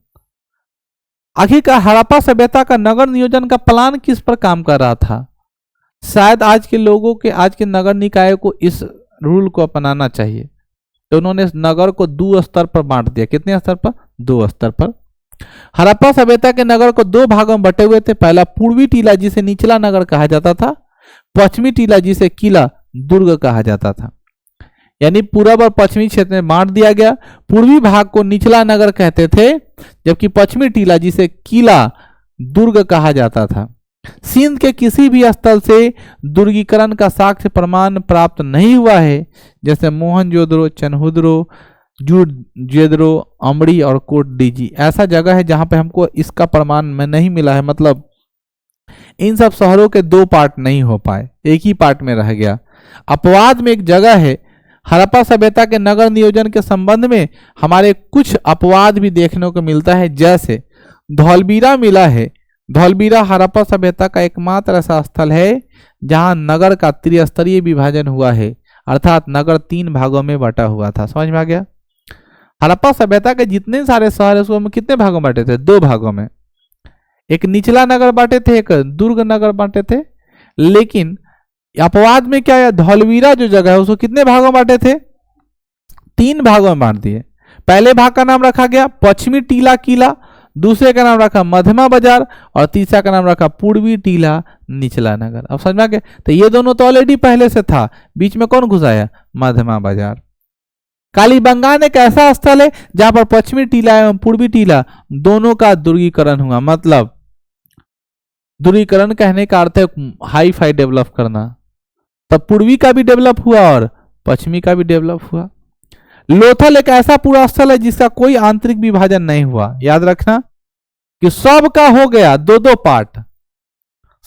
आखिरकार हड़प्पा सभ्यता का नगर नियोजन का प्लान किस पर काम कर रहा था। शायद आज के लोगों के, आज के नगर निकाय को इस रूल को अपनाना चाहिए। तो उन्होंने इस नगर को 2 स्तर पर बांट दिया। कितने स्तर पर, 2 स्तर पर। हड़प्पा सभ्यता के नगर को 2 भागों में बटे हुए थे। पहला पूर्वी टीला जिसे निचला नगर कहा जाता था, पश्चिमी टीला जिसे किला दुर्ग कहा जाता था। यानी पूर्व और पश्चिमी क्षेत्र में बांट दिया गया। पूर्वी भाग को निचला नगर कहते थे, जबकि पश्चिमी टीला जिसे किला दुर्ग कहा जाता था। सिंध के किसी भी स्थल से दुर्गीकरण का साक्ष्य प्रमाण प्राप्त नहीं हुआ है, जैसे मोहनजोदड़ो, चनहुदरो, जुजेदरो, अमड़ी और कोट डीजी। ऐसा जगह है जहां पे हमको इसका प्रमाण में नहीं मिला है। मतलब इन सब शहरों के 2 पार्ट नहीं हो पाए, एक ही पार्ट में रह गया। अपवाद में एक जगह है। हड़प्पा सभ्यता के नगर नियोजन के संबंध में हमारे कुछ अपवाद भी देखने को मिलता है, जैसे धौलबीरा मिला है। धौलबीरा हड़प्पा सभ्यता का एकमात्र ऐसा स्थल है जहां नगर का त्रिस्तरीय विभाजन हुआ है, अर्थात नगर 3 भागों में बटा हुआ था। समझ में आ गया। हड़प्पा सभ्यता के जितने सारे शहर है उसको कितने भागों में बांटे थे, 2 भागों में। एक निचला नगर बांटे थे, एक दुर्ग नगर बांटे थे। लेकिन अपवाद में क्या है, धौलवीरा जो जगह है उसको कितने भागों में बांटे थे, 3 भागों में बांट दिए। पहले भाग का नाम रखा गया पश्चिमी टीला किला, दूसरे का नाम रखा मध्यमा बाजार और तीसरा का नाम रखा पूर्वी टीला निचला नगर। अब समझ में आ गया। तो ये दोनों तो ऑलरेडी पहले से था, बीच में कौन घुसाया, मध्यमा बाजार। कालीबंगान एक ऐसा स्थल है जहां पर पश्चिमी टीला एवं पूर्वी टीला दोनों का दुर्गीकरण हुआ। मतलब दुर्गीकरण कहने का अर्थ है हाई फाई डेवलप करना। तब पूर्वी का भी डेवलप हुआ और पश्चिमी का भी डेवलप हुआ। लोथल एक ऐसा पूरा स्थल है जिसका कोई आंतरिक विभाजन नहीं हुआ। याद रखना कि सबका हो गया 2-2 पार्ट,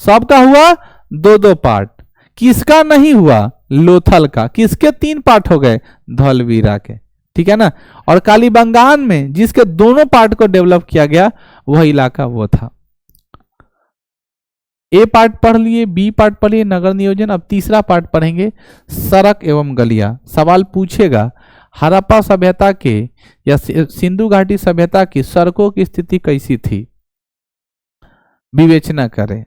सबका हुआ 2-2 पार्ट। किसका नहीं हुआ, लोथल का। किसके 3 पार्ट हो गए, धौलवीरा के। ठीक है ना। और कालीबंगान में जिसके दोनों पार्ट को डेवलप किया गया वह इलाका वो था। ए पार्ट पढ़ लिए, बी पार्ट पढ़ लिए नगर नियोजन। अब तीसरा पार्ट पढ़ेंगे सड़क एवं गलियां। सवाल पूछेगा हड़प्पा सभ्यता के या सिंधु घाटी सभ्यता की सड़कों की स्थिति कैसी थी, विवेचना करें।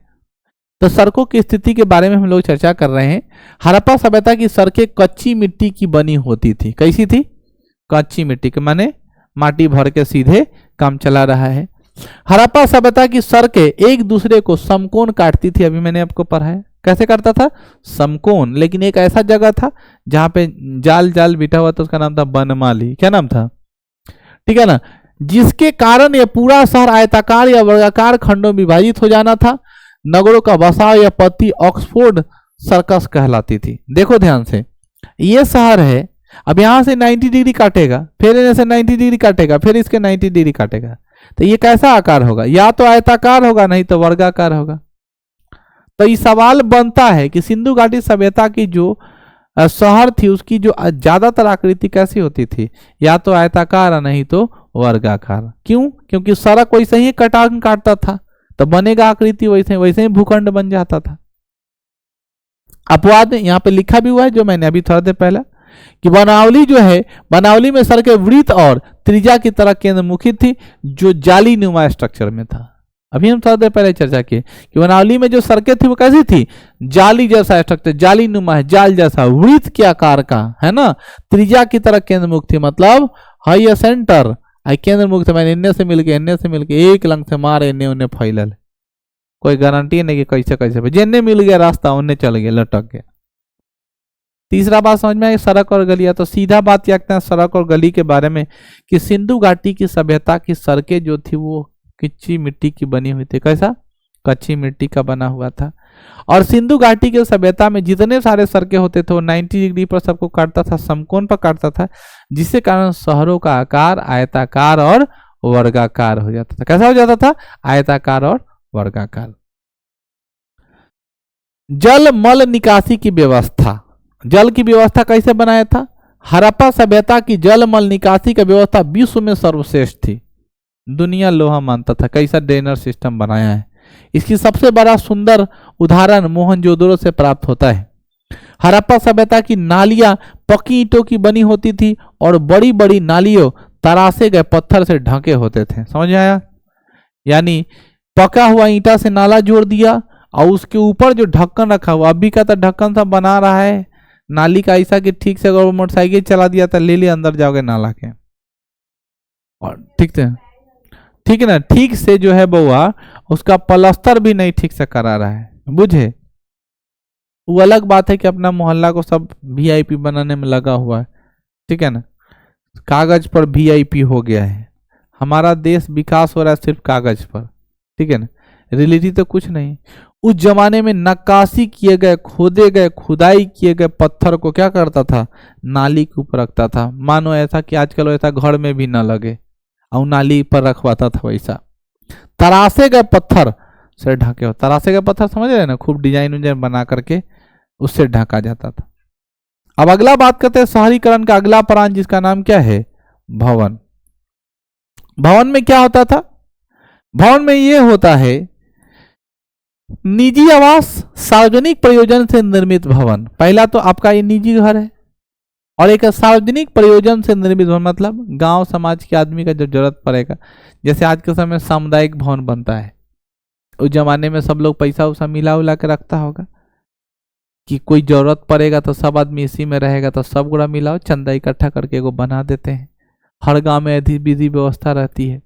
तो सड़कों की स्थिति के बारे में हम लोग चर्चा कर रहे हैं। हड़प्पा सभ्यता की सड़कें कच्ची मिट्टी की बनी होती थी। कैसी थी, कच्ची मिट्टी के, माने माटी भर के सीधे काम चला रहा है। हड़प्पा सभ्यता की सड़कें एक दूसरे को समकोण काटती थी। अभी मैंने आपको पढ़ाया कैसे करता था, समकोण। लेकिन एक ऐसा जगह था जहां पे जाल जाल बिठा हुआ था, उसका नाम था वनमाली। क्या नाम था, ठीक है ना। जिसके कारण यह पूरा शहर आयताकार या वर्गाकार खंडों में विभाजित हो जाना था। नगरों का बसाव या पत्ती ऑक्सफोर्ड सर्कस कहलाती थी। देखो ध्यान से, ये शहर है, अब यहां से 90 डिग्री काटेगा, फिर इन्हें से 90 डिग्री काटेगा, फिर इसके 90 डिग्री काटेगा। तो ये कैसा आकार होगा, या तो आयताकार होगा नहीं तो वर्गाकार होगा। तो ये सवाल बनता है कि सिंधु घाटी सभ्यता की जो शहर थी उसकी जो ज्यादातर आकृति कैसी होती थी, या तो आयताकार नहीं तो वर्गाकार। क्यों, क्योंकि सड़क वैसे ही कटान काटता था तो बनेगा आकृति वैसे वैसे ही भूखंड बन जाता था। अपवाद यहाँ पे लिखा भी हुआ है जो मैंने अभी थोड़ा देर पहले कि बनावली जो है, बनावली में सड़कें वृत्त और त्रिज्या की तरह केंद्रमुखी थी जो जाली नुमा स्ट्रक्चर में था। अभी हम थोड़ा देर पहले चर्चा किए कि बनावली में जो सड़कें थी वो कैसी थी, जाली जैसा स्ट्रक्चर, जाली नुमा है, जाल जैसा, वृत्त के आकार का है ना, त्रिज्या की तरह केंद्रमुख थी। मतलब हाई सेंटर आई केंद्रमुख थे, मैंने इन्ने से मिलके एक लंग से मारे इन्ने उन्ने फैलल, कोई गारंटी नहीं कि कैसे कैसे जिन्ने मिल गया रास्ता उन्ने चल गया, लटक गया। तीसरा बात समझ में आई, सड़क और गलियां। तो सीधा बात क्या कहते हैं सड़क और गली के बारे में कि सिंधु घाटी की सभ्यता की सड़कें जो थी वो कच्ची मिट्टी की बनी हुई थी। कैसा, कच्ची मिट्टी का बना हुआ था। और सिंधु घाटी की सभ्यता में जितने सारे सड़कें होते थे वो 90 डिग्री पर सबको काटता था, समकोण पर काटता था, जिससे कारण शहरों का आकार आयताकार और वर्गाकार हो जाता था। कैसा हो जाता था, आयताकार और वर्गाकार। जल मल निकासी की व्यवस्था, जल की व्यवस्था कैसे बनाया था, हड़प्पा सभ्यता की जल मल निकासी की व्यवस्था विश्व में सर्वश्रेष्ठ थी, दुनिया लोहा मानता था। कैसा ड्रेनर सिस्टम बनाया है, इसकी सबसे बड़ा सुंदर उदाहरण मोहनजोदड़ो से प्राप्त होता है। हड़प्पा सभ्यता की नालियां पक्की ईंटों की बनी होती थी और बड़ी बड़ी नालियों तरासे गए पत्थर से ढके होते थे। समझ आया, यानी पका हुआ ईंटा से नाला जोड़ दिया और उसके ऊपर जो ढक्कन रखा हुआ, अभी का तो ढक्कन सब बना रहा है नाली का ऐसा कि ठीक से अगर मोटरसाइकिल चला दिया तो ले अंदर जाओगे नाला के, और ठीक है ना, ठीक से जो है बउआ उसका प्लास्टर भी नहीं ठीक से करा रहा है, बुझे। वो अलग बात है कि अपना मोहल्ला को सब वीआईपी बनाने में लगा हुआ है, ठीक है ना, कागज पर वीआईपी हो गया है। हमारा देश विकास हो रहा है सिर्फ कागज पर, ठीक है ना, रियलिटी तो कुछ नहीं। उस जमाने में नक्काशी किए गए, खोदे गए, खुदाई किए गए पत्थर को क्या करता था, नाली के ऊपर रखता था। मानो ऐसा कि आजकल ऐसा घर में भी ना लगे और नाली पर रखवाता था। वैसा तरासे गए पत्थर से ढके हो, तरासे गए पत्थर समझ रहे ना, खूब डिजाइन उजाइन बना करके उससे ढका जाता था। अब अगला बात करते हैं शहरीकरण का अगला प्रांत, जिसका नाम क्या है, भवन। भवन में क्या होता था, भवन में ये होता है निजी आवास सार्वजनिक प्रयोजन से निर्मित भवन। पहला तो आपका ये निजी घर है, और एक सार्वजनिक प्रयोजन से निर्मित भवन मतलब गांव समाज के आदमी का जब जरूरत पड़ेगा, जैसे आज के समय सामुदायिक भवन बनता है, उस जमाने में सब लोग पैसा उसा मिला उला के रखता होगा कि कोई जरूरत पड़ेगा तो सब आदमी इसी में रहेगा, तो सब गुड़ा मिलाओ, चंदा इकट्ठा करके एगो बना देते हैं। हर गांव में ऐसी विधि व्यवस्था रहती है।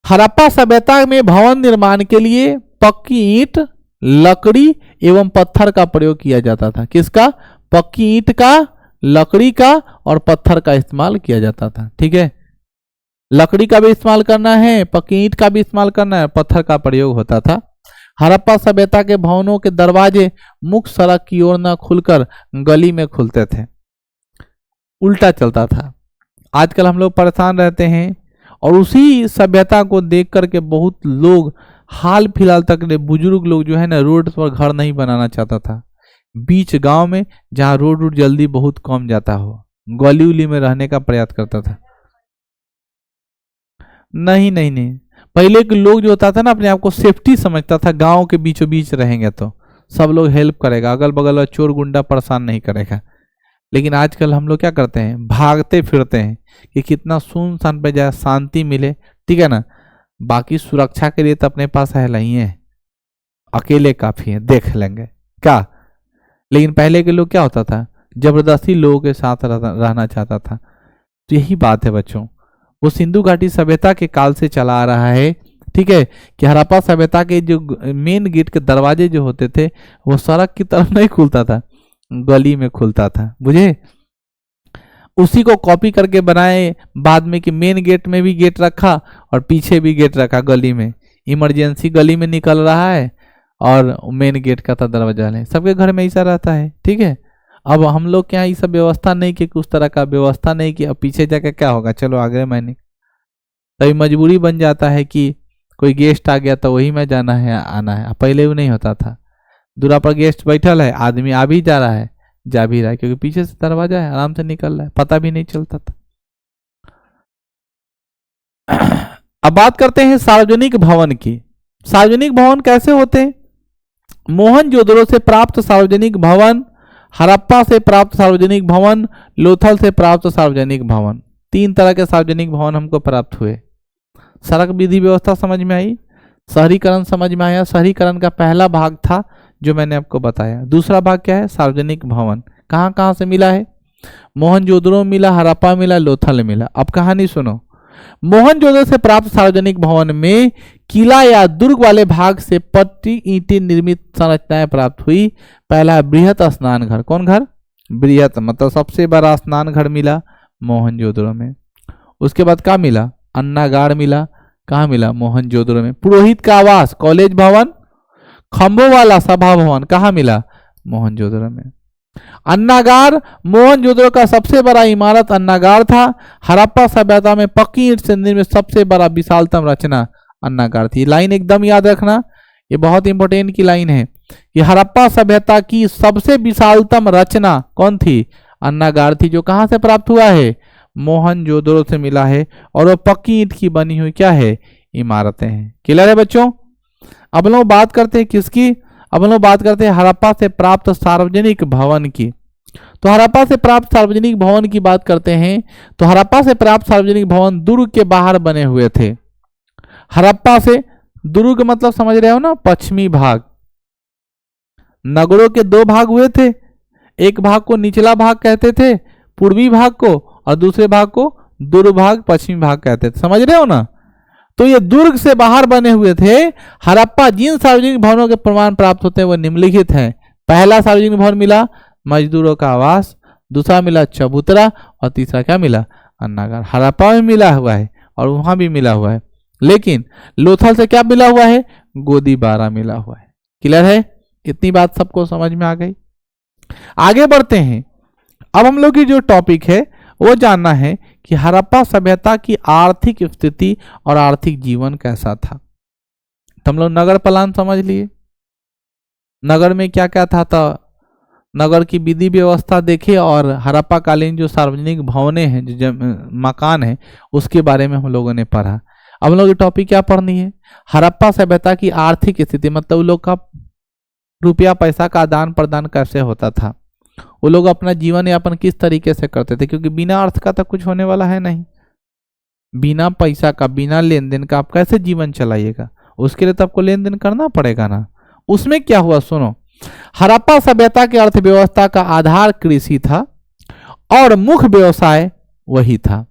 हड़प्पा सभ्यता में भवन निर्माण के लिए पक्की ईंट, लकड़ी एवं पत्थर का प्रयोग किया जाता था। किसका? पक्की ईंट का, लकड़ी का और पत्थर का इस्तेमाल किया जाता था। ठीक है, लकड़ी का भी इस्तेमाल करना है, पक्की ईंट का भी इस्तेमाल करना है, पत्थर का प्रयोग होता था। हड़प्पा सभ्यता के भवनों के दरवाजे मुख्य सड़क की ओर न खुलकर गली में खुलते थे, उल्टा चलता था। आजकल हम लोग परेशान रहते हैं और उसी सभ्यता को देख करके बहुत लोग हाल फिलहाल तक बुजुर्ग लोग जो है ना, रोड पर घर नहीं बनाना चाहता था। बीच गांव में जहां रोड जल्दी बहुत कम जाता हो, गली उली में रहने का प्रयास करता था। नहीं नहीं नहीं, पहले के लोग जो होता था ना, अपने आप को सेफ्टी समझता था, गांव के बीचों बीच रहेंगे तो सब लोग हेल्प करेगा, अगल बगल चोर गुंडा परेशान नहीं करेगा। लेकिन आजकल हम लोग क्या करते हैं, भागते फिरते हैं कि कितना सुनसान पे जाए, शांति मिले। ठीक है ना, बाकी सुरक्षा के लिए तो अपने पास है नहीं है, अकेले काफी है, देख लेंगे क्या। लेकिन पहले के लोग क्या होता था, जबरदस्ती लोगों के साथ रहना चाहता था। तो यही बात है बच्चों, वो सिंधु घाटी सभ्यता के काल से चला आ रहा है। ठीक है, कि हड़प्पा सभ्यता के जो मेन गेट के दरवाजे जो होते थे वो सड़क की तरफ नहीं खुलता था, गली में खुलता था। बुझे? उसी को कॉपी करके बनाए बाद में कि मेन गेट में भी गेट रखा और पीछे भी गेट रखा, गली में इमरजेंसी गली में निकल रहा है और मेन गेट का था दरवाजा है। सबके घर में ऐसा रहता है। ठीक है, अब हम लोग क्या ये सब व्यवस्था नहीं की, उस तरह का व्यवस्था नहीं की। अब पीछे जाकर क्या होगा, चलो आगे मैंने तभी मजबूरी बन जाता है कि कोई गेस्ट आ गया तो वही में जाना है, आना है। पहले वो नहीं होता था, दूरा पर गेस्ट बैठल है, आदमी आ भी जा रहा है, जा भी रहा है, क्योंकि पीछे से दरवाजा है, आराम से निकल रहा है, पता भी नहीं चलता था। अब बात करते हैं सार्वजनिक भवन की। सार्वजनिक भवन कैसे होते हैं? मोहनजोदड़ो से प्राप्त सार्वजनिक भवन, हड़प्पा से प्राप्त सार्वजनिक भवन, लोथल से प्राप्त सार्वजनिक भवन, तीन तरह के सार्वजनिक भवन हमको प्राप्त हुए। सड़क विधि व्यवस्था समझ में आई, शहरीकरण समझ में आया। शहरीकरण का पहला भाग था जो मैंने आपको बताया। दूसरा भाग क्या है? सार्वजनिक भवन। कहाँ कहाँ से मिला है? मोहनजोदड़ो मिला, हड़प्पा मिला, लोथल मिला। अब कहानी सुनो। मोहनजोदड़ो से प्राप्त सार्वजनिक भवन में किला या दुर्ग वाले भाग से पट्टी ईंटें निर्मित संरचनाएं प्राप्त हुई। पहला बृहत स्नान घर। कौन घर? बृहत मतलब सबसे बड़ा स्नान घर मिला मोहनजोदड़ो में। उसके बाद क्या मिला? अन्नागार मिला। कहाँ मिला? मोहनजोदड़ो में। पुरोहित का आवास, कॉलेज भवन, खंभों वाला सभा भवन कहाँ मिला? मोहनजोदड़ो में। अन्नागार मोहनजोदड़ो का सबसे बड़ा इमारत अन्नागार था। हड़प्पा सभ्यता में पक्की ईंट से निर्मित सबसे बड़ा विशालतम रचना अन्नागार थी। लाइन एकदम याद रखना, ये बहुत इंपॉर्टेंट की लाइन है कि हड़प्पा सभ्यता की सबसे विशालतम रचना कौन थी? अन्नागार थी, जो कहां से प्राप्त हुआ है? मोहनजोदड़ो से मिला है। और वो पक्की ईंट की बनी हुई क्या है? इमारतें हैं। क्लियर है बच्चों? अब लोग बात करते हैं किसकी? अब लोग बात करते हैं हड़प्पा से प्राप्त सार्वजनिक भवन की। तो हड़प्पा से प्राप्त सार्वजनिक भवन की बात करते हैं तो हड़प्पा से प्राप्त सार्वजनिक भवन दुर्ग के बाहर बने हुए थे। हड़प्पा से दुर्ग मतलब समझ रहे हो ना, पश्चिमी भाग। नगरों के दो भाग हुए थे, एक भाग को निचला भाग कहते थे, पूर्वी भाग को, और दूसरे भाग को दुर्ग भाग, पश्चिमी भाग कहते थे। समझ रहे हो ना? तो ये दुर्ग से बाहर बने हुए थे। हड़प्पा जिन सार्वजनिक भवनों के प्रमाण प्राप्त होते हैं वो निम्नलिखित हैं। पहला सार्वजनिक भवन मिला मजदूरों का आवास, दूसरा मिला चबूतरा, और तीसरा क्या मिला? अन्नागार। हड़प्पा में मिला हुआ है और वहां भी मिला हुआ है। लेकिन लोथल से क्या मिला हुआ है? गोदी बारा मिला हुआ है। क्लियर है? इतनी बात सबको समझ में आ गई। आगे बढ़ते हैं। अब हम लोग की जो टॉपिक है वो जानना है कि हड़प्पा सभ्यता की आर्थिक स्थिति और आर्थिक जीवन कैसा था। तो हम लोग नगर प्लान समझ लिए, नगर में क्या क्या था, तो नगर की विधि व्यवस्था देखे और हड़प्पा कालीन जो सार्वजनिक भवनें हैं, जो मकान है, उसके बारे में हम लोगों ने पढ़ा। अब हम लोग की टॉपिक क्या पढ़नी है? हड़प्पा सभ्यता की आर्थिक स्थिति, मतलब लोग का रुपया पैसा का आदान प्रदान कैसे होता था, वो लोग अपना जीवन यापन किस तरीके से करते थे, क्योंकि बिना अर्थ का तो कुछ होने वाला है नहीं। बिना पैसा का, बिना लेन देन का आप कैसे जीवन चलाइएगा? उसके लिए तो आपको लेन देन करना पड़ेगा ना। उसमें क्या हुआ सुनो, हड़प्पा सभ्यता की अर्थव्यवस्था का आधार कृषि था और मुख्य व्यवसाय वही था।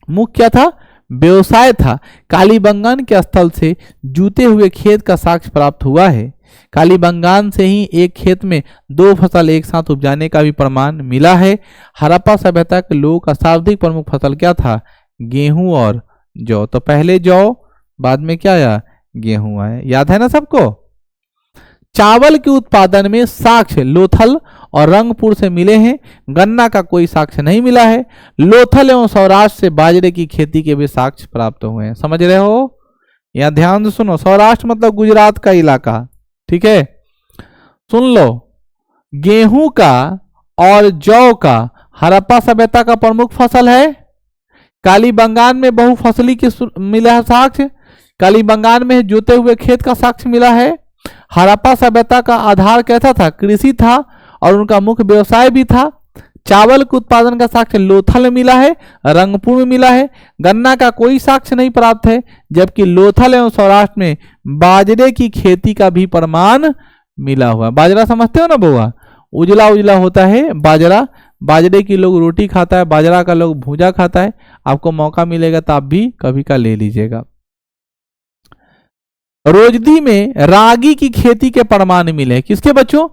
मुख्य क्या था? व्यवसाय था। कालीबंगान के स्थल से जूते हुए खेत का साक्ष्य प्राप्त हुआ है। कालीबंगान से ही एक खेत में 2 फसल एक साथ उपजाने का भी प्रमाण मिला है। हड़प्पा सभ्यता के लोगों का सर्वाधिक प्रमुख फसल क्या था? गेहूं और जौ। तो पहले जौ, बाद में क्या आया? गेहूं आया। याद है ना सबको? चावल के उत्पादन में साक्ष्य लोथल और रंगपुर से मिले हैं। गन्ना का कोई साक्ष्य नहीं मिला है। लोथल एवं सौराष्ट्र से बाजरे की खेती के भी साक्ष्य प्राप्त हुए हैं। समझ रहे हो? या ध्यान से सुनो, सौराष्ट्र मतलब गुजरात का इलाका, ठीक है? सुन लो, गेहूं का और जौ का हड़प्पा सभ्यता का प्रमुख फसल है। कालीबंगान में बहुफसली की मिला है साक्ष्य। कालीबंगान में जोते हुए खेत का साक्ष्य मिला है। हड़प्पा सभ्यता का आधार कैसा था? कृषि था और उनका मुख्य व्यवसाय भी था। चावल के उत्पादन का साक्ष्य लोथल में मिला है, रंगपुर में मिला है। गन्ना का कोई साक्ष्य नहीं प्राप्त है, जबकि लोथल एवं सौराष्ट्र में बाजरे की खेती का भी प्रमाण मिला हुआ। बाजरा समझते हो ना बुआ? उजला उजला होता है बाजरा। बाजरे की लोग रोटी खाता है, बाजरा का लोग भूजा खाता है। आपको मौका मिलेगा तो आप भी कभी का ले लीजिएगा। रोजदी में रागी की खेती के प्रमाण मिले। किसके बच्चों?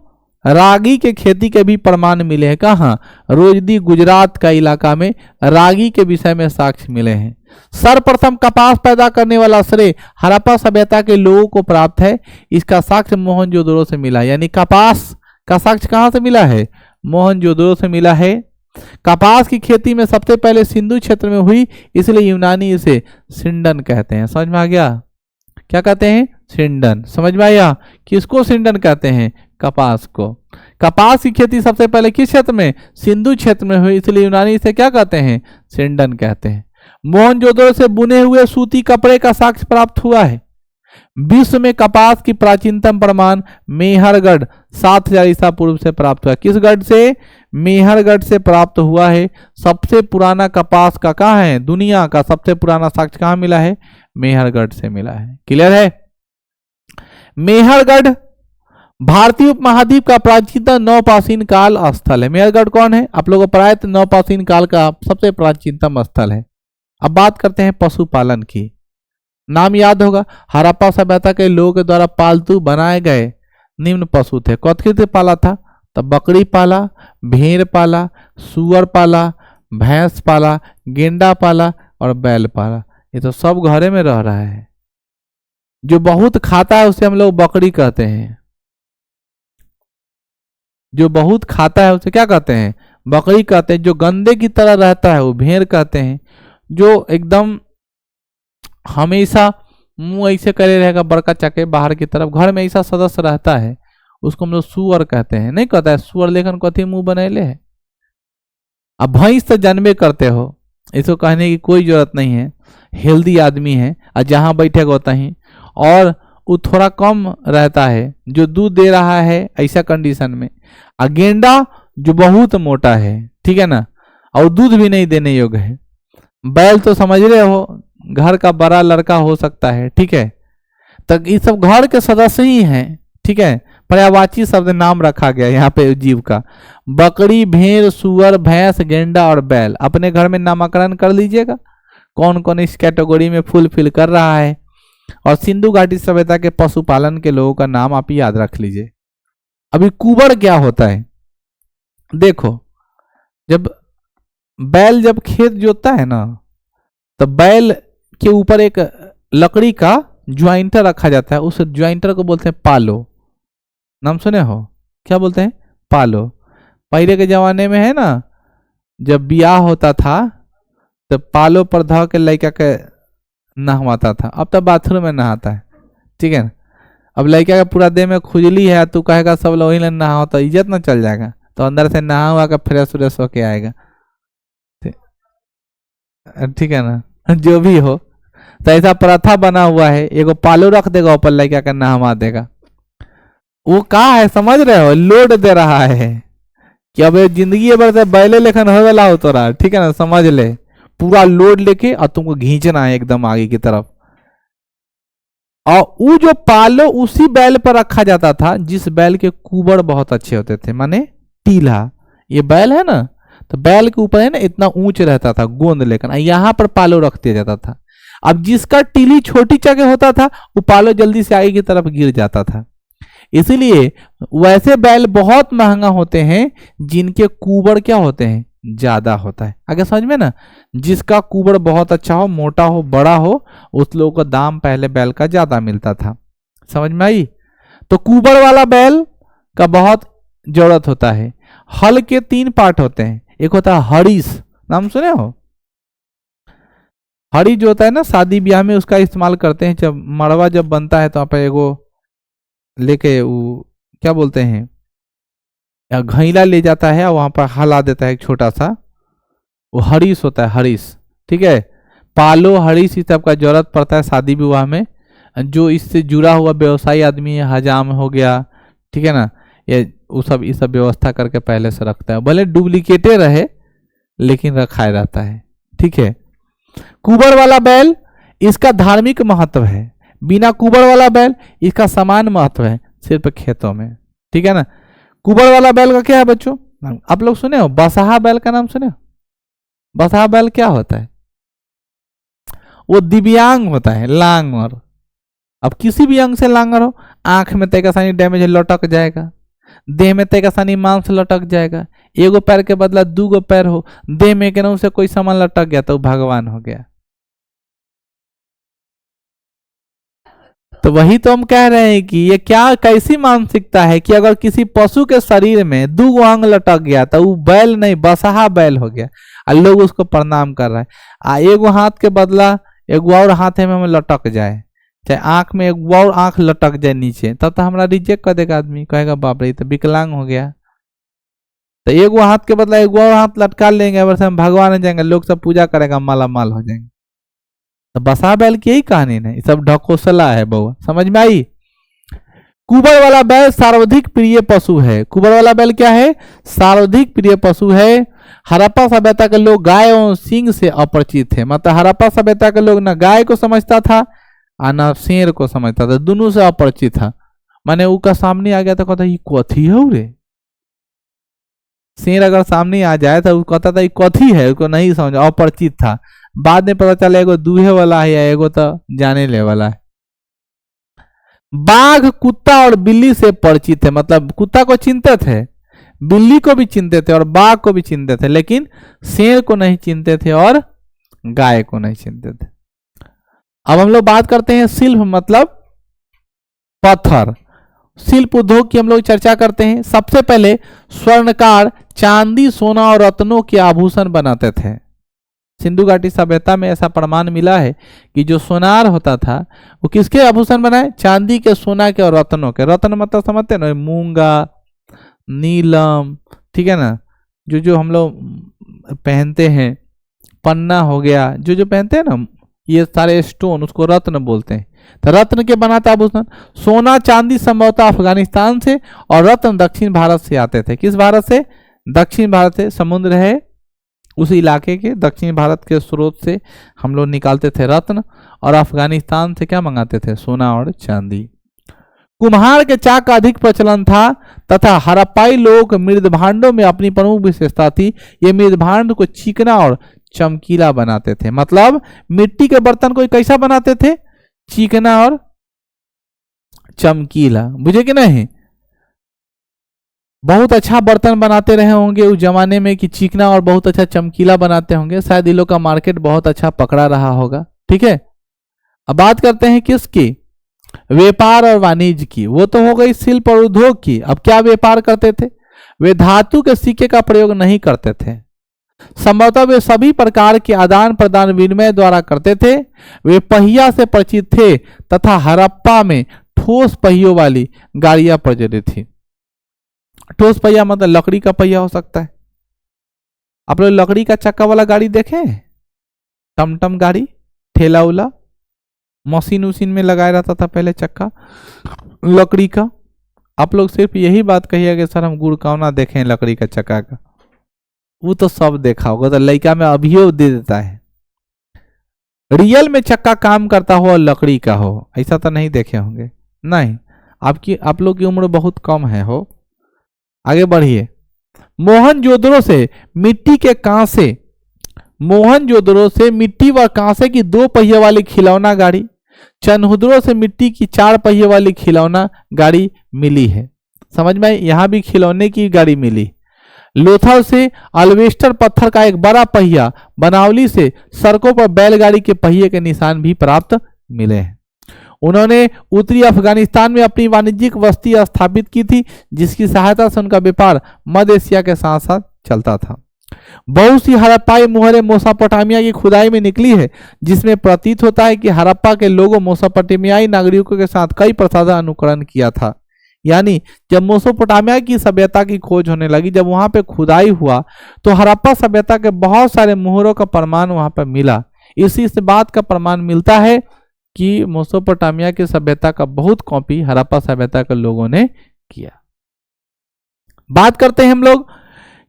रागी के खेती के भी प्रमाण मिले हैं। कहाँ? रोजदी गुजरात का इलाका में रागी के विषय में साक्ष्य मिले हैं। सर्वप्रथम कपास पैदा करने वाला श्रेय हड़प्पा सभ्यता के लोगों को प्राप्त है। इसका साक्ष्य मोहनजोदड़ो से मिला। यानी कपास का साक्ष्य कहाँ से मिला है? मोहनजोदड़ो से मिला है। कपास की खेती में सबसे पहले सिंधु क्षेत्र में हुई, इसलिए यूनानी इसे सिंडन कहते हैं। समझ में आ गया? क्या कहते हैं? सिंडन। समझ में आया? किसको सिंडन कहते हैं? कपास को। कपास की खेती सबसे पहले किस क्षेत्र में? सिंधु क्षेत्र में हुई, इसलिए यूनानी इसे क्या कहते हैं? सिंडन कहते हैं। मोहनजोदड़ो से बुने हुए सूती कपड़े का साक्ष्य प्राप्त हुआ है। विश्व में कपास की प्राचीनतम प्रमाण मेहरगढ़ 7000 ईसा पूर्व से प्राप्त हुआ। किस गढ़ से? मेहरगढ़ से प्राप्त हुआ है। सबसे पुराना कपास का कहाँ है? दुनिया का सबसे पुराना साक्ष्य कहाँ मिला है? मेहरगढ़ से मिला है। क्लियर है? मेहरगढ़ भारतीय उपमहाद्वीप का प्राचीनतम नवपाषाण काल स्थल है। मेहरगढ़ कौन है? आप लोगों को पता है, नवपाषाण काल का सबसे प्राचीनतम स्थल है। अब बात करते हैं पशुपालन की। नाम याद होगा, हड़प्पा सभ्यता के लोगों के द्वारा पालतू बनाए गए निम्न पशु थे। कौन से पाला था? तब बकरी पाला, भेड़ पाला, सुअर पाला, भैंस पाला, गेंडा पाला और बैल पाला। ये तो सब घरे में रह रहा है। जो बहुत खाता है उसे हम लोग बकरी कहते हैं। जो बहुत खाता है उसे क्या कहते हैं? बकरी कहते हैं। जो गंदे की तरह रहता है वो भेड़ कहते हैं। जो एकदम हमेशा मुंह ऐसे करे रहेगा बड़का चके बाहर की तरफ, घर में ऐसा सदस्य रहता है, उसको हम लोग सुअर कहते हैं। नहीं कहता है सुअर लेखन कथी मुंह बनैले है। अब भैंस तो जन्मे करते हो, इसको कहने की कोई जरूरत नहीं है। हेल्दी आदमी है और जहां बैठेगा होता ही, और वो थोड़ा कम रहता है जो दूध दे रहा है ऐसा कंडीशन में। और गेंडा जो बहुत मोटा है, ठीक है ना, और दूध भी नहीं देने योग्य है। बैल तो समझ रहे हो, घर का बड़ा लड़का हो सकता है, ठीक है। तो ये सब घर के सदस्य ही हैं, ठीक है। पर्यायवाची शब्द नाम रखा गया यहाँ पे जीव का। बकरी, भेड़, सुअर, भैंस, गेंडा और बैल अपने घर में नामकरण कर लीजिएगा कौन कौन इस कैटेगरी में फुलफिल कर रहा है। और सिंधु घाटी सभ्यता के पशुपालन के लोगों का नाम आप याद रख लीजिए। अभी कुबर क्या होता है देखो, जब बैल जब खेत जोतता है ना, तो बैल के ऊपर एक लकड़ी का ज्वाइंटर रखा जाता है। उस ज्वाइंटर को बोलते हैं पालो। नाम सुने हो? क्या बोलते हैं? पालो। पहले के जमाने में है ना, जब ब्याह होता था तो पालो पर धो के लड़का के नहवाता था। अब तो बाथरूम में नहाता है, ठीक है ना। अब लड़का का पूरा देह में खुजली है, तू कहेगा सब लोग वही नहाओ तो इज्जत ना चल जाएगा, तो अंदर से नहा हुआ का फ्रेश व्रेश होके आएगा, ठीक है ना। जो भी हो, तो ऐसा प्रथा बना हुआ है, एगो पालो रख देगा ऊपर लड़का का नहवा देगा। वो कहा है समझ रहे हो, लोड दे रहा है कि अब जिंदगी भर से बैले लेखन हो वाला हो तो रहा, ठीक है ना, समझ ले। पूरा लोड लेके और तुमको खींचना है एकदम आगे की तरफ। और वो जो पालो उसी बैल पर रखा जाता था जिस बैल के कुबड़ बहुत अच्छे होते थे, माने टीला। ये बैल है ना, तो बैल के ऊपर है ना इतना ऊंच रहता था गोंद लेकर, यहाँ पर पालो रख दिया जाता था। अब जिसका टीली छोटी जगह होता था वो पालो जल्दी से आगे की तरफ गिर जाता था। इसीलिए वैसे बैल बहुत महंगा होते हैं जिनके कुबड़ क्या होते हैं, ज्यादा होता है। अगर समझ में ना, जिसका कुबड़ बहुत अच्छा हो, मोटा हो, बड़ा हो, उस लोगों का दाम पहले बैल का ज्यादा मिलता था। समझ में आई? तो कुबड़ वाला बैल का बहुत जरूरत होता है। हल के 3 पार्ट होते हैं। एक होता है हरीस, नाम सुने हो? हरी जो होता है ना शादी ब्याह में उसका इस्तेमाल करते हैं। जब मड़वा जब बनता है तो आप एगो लेके वो क्या बोलते हैं, घैला ले जाता है, वहां पर हला देता है एक छोटा सा, वो हरीस होता है, हरीस। ठीक है, पालो हरीस इस सब का जरूरत पड़ता है शादी विवाह में। जो इससे जुड़ा हुआ व्यवसायी आदमी है, हजाम हो गया, ठीक है ना, ये वो सब इस सब व्यवस्था करके पहले से रखता है, भले डुप्लीकेटे रहे लेकिन रखा रहता है। ठीक है, कुबड़ वाला बैल इसका धार्मिक महत्व है। बिना कुबड़ वाला बैल इसका समान महत्व है सिर्फ खेतों में। ठीक है ना। कुबड़ वाला बैल का क्या है बच्चों, आप लोग सुने हो? बसहा बैल का नाम सुने हो? बसहा बैल क्या होता है? वो दिव्यांग होता है, लांगर। अब किसी भी अंग से लांगर हो, आंख में तय सानी डैमेज लटक जाएगा, देह में तय सानी मांस लटक जाएगा। एगो पैर के बदला 2 पैर हो, देह में के से कोई सामान लटक गया तो भगवान हो गया। तो वही तो हम कह रहे हैं कि ये क्या कैसी मानसिकता है कि अगर किसी पशु के शरीर में 2 अंग लटक गया तो वो बैल नहीं बसहा बैल हो गया, और लोग उसको प्रणाम कर रहे हैं। एगो हाथ के बदला एगो और हाथ में लटक जाए, चाहे आंख में एगो और आंख लटक जाए नीचे, तब तो हमारा रिजेक्ट कर देगा आदमी, कहेगा बाप रे तो विकलांग हो गया। तो एगो हाथ के बदला एगो और हाथ लटका लेंगे, वैसे हम भगवान हो जाएंगे, लोग सब पूजा करेगा, माला माल हो जाएंगे। तो बसहा बैल की यही कहानी है, सब ढकोसला है बउआ, समझ में आई? कुबड़ वाला बैल सर्वाधिक प्रिय पशु है। कुबड़ वाला बैल क्या है? सर्वाधिक प्रिय पशु है। हड़प्पा सभ्यता के लोग गाय और सिंह से अपरिचित थे। मतलब हड़प्पा सभ्यता के लोग ना गाय को समझता था और ना शेर को समझता था, दोनों से अपरिचित था। माने उसका सामने आ गया तो कहता ये कथी है रे। शेर अगर सामने आ जाए तो कहता था ये कथी है, उसको नहीं समझ, अपरिचित था। बाद में पता चला एगो दूहे वाला है या एगो तो जाने ले वाला है। बाघ कुत्ता और बिल्ली से परिचित है। मतलब कुत्ता को चिंते थे, बिल्ली को भी चिंते थे और बाघ को भी चिंते थे, लेकिन शेर को नहीं चिंते थे और गाय को नहीं चिंते थे। अब हम लोग बात करते हैं शिल्प, मतलब पत्थर। शिल्प उद्योग की हम लोग चर्चा करते हैं। सबसे पहले स्वर्णकार चांदी, सोना और रत्नों के आभूषण बनाते थे। सिंधु घाटी सभ्यता में ऐसा प्रमाण मिला है कि जो सोनार होता था वो किसके आभूषण बनाए? चांदी के, सोना के और रत्नों के। रत्न मतलब समझते ना, मूंगा, नीलम, ठीक है ना, जो जो हम लोग पहनते हैं, पन्ना हो गया, जो जो पहनते हैं ना, ये सारे स्टोन, उसको रत्न बोलते हैं। तो रत्न के बनाते आभूषण। सोना चांदी संभवतः अफगानिस्तान से और रत्न दक्षिण भारत से आते थे। किस भारत से? दक्षिण भारत से। समुद्र है उस इलाके के, दक्षिण भारत के स्रोत से हम लोग निकालते थे रत्न, और अफगानिस्तान से क्या मंगाते थे? सोना और चांदी। कुम्हार के चाक का अधिक प्रचलन था तथा हड़प्पाई लोग मृदभांडों में अपनी प्रमुख विशेषता थी। ये मृदभांड को चिकना और चमकीला बनाते थे। मतलब मिट्टी के बर्तन को कैसा बनाते थे? चिकना और चमकीला। बुझे कि नहीं? बहुत अच्छा बर्तन बनाते रहे होंगे उस जमाने में कि चिकना और बहुत अच्छा चमकीला बनाते होंगे। शायद इन लोग का मार्केट बहुत अच्छा पकड़ा रहा होगा। ठीक है, अब बात करते हैं किसकी? व्यापार और वाणिज्य की। वो तो हो गई शिल्प और उद्योग की। अब क्या व्यापार करते थे? वे धातु के सिक्के का प्रयोग नहीं करते थे। संभवतः वे सभी प्रकार के आदान प्रदान विनिमय द्वारा करते थे। वे पहिया से परिचित थे तथा हड़प्पा में ठोस पहियों वाली गाड़ियां प्रचलित थी। ठोस पहिया मतलब लकड़ी का पहिया हो सकता है। आप लोग लकड़ी का चक्का वाला गाड़ी देखे? टमटम गाड़ी, ठेला उला, मशीन उसीन में लगाया रहता था पहले चक्का लकड़ी का। आप लोग सिर्फ यही बात कहिए कि सर हम गुड़कावना देखे लकड़ी का चक्का का। वो तो सब देखा होगा, तो लड़का में अभियोग दे देता है रियल में चक्का काम करता हो और लकड़ी का हो, ऐसा तो नहीं देखे होंगे। नहीं, आप लोग की उम्र बहुत कम है हो। आगे बढ़िए। मोहनजोदड़ो से मिट्टी के कांसे, मोहनजोदड़ो से मिट्टी व कांसे की 2 पहिए वाली खिलौना गाड़ी, चनहुदड़ो से मिट्टी की 4 पहिए वाली खिलौना गाड़ी मिली है। समझ में, यहां भी खिलौने की गाड़ी मिली। लोथल से अल्वेस्टर पत्थर का एक बड़ा पहिया, बनावली से सड़कों पर बैलगाड़ी के पहिए के निशान भी प्राप्त मिले हैं। उन्होंने उत्तरी अफगानिस्तान में अपनी वाणिज्यिक बस्ती स्थापित की थी, जिसकी सहायता से उनका व्यापार मध्य एशिया के साथ साथ चलता था। बहुत सी हड़प्पाई मुहरें मेसोपोटामिया की खुदाई में निकली है, जिसमें प्रतीत होता है कि हड़प्पा के लोगों मेसोपोटामियाई नागरिकों के साथ कई प्रथा का अनुकरण किया था। यानी जब मेसोपोटामिया की सभ्यता की खोज होने लगी, जब वहां पे खुदाई हुआ, तो हड़प्पा सभ्यता के बहुत सारे मुहरों का प्रमाण वहां पर मिला। इसी से बात का प्रमाण मिलता है कि मेसोपोटामिया की सभ्यता का बहुत कॉपी हड़प्पा सभ्यता के लोगों ने किया। बात करते हैं हम लोग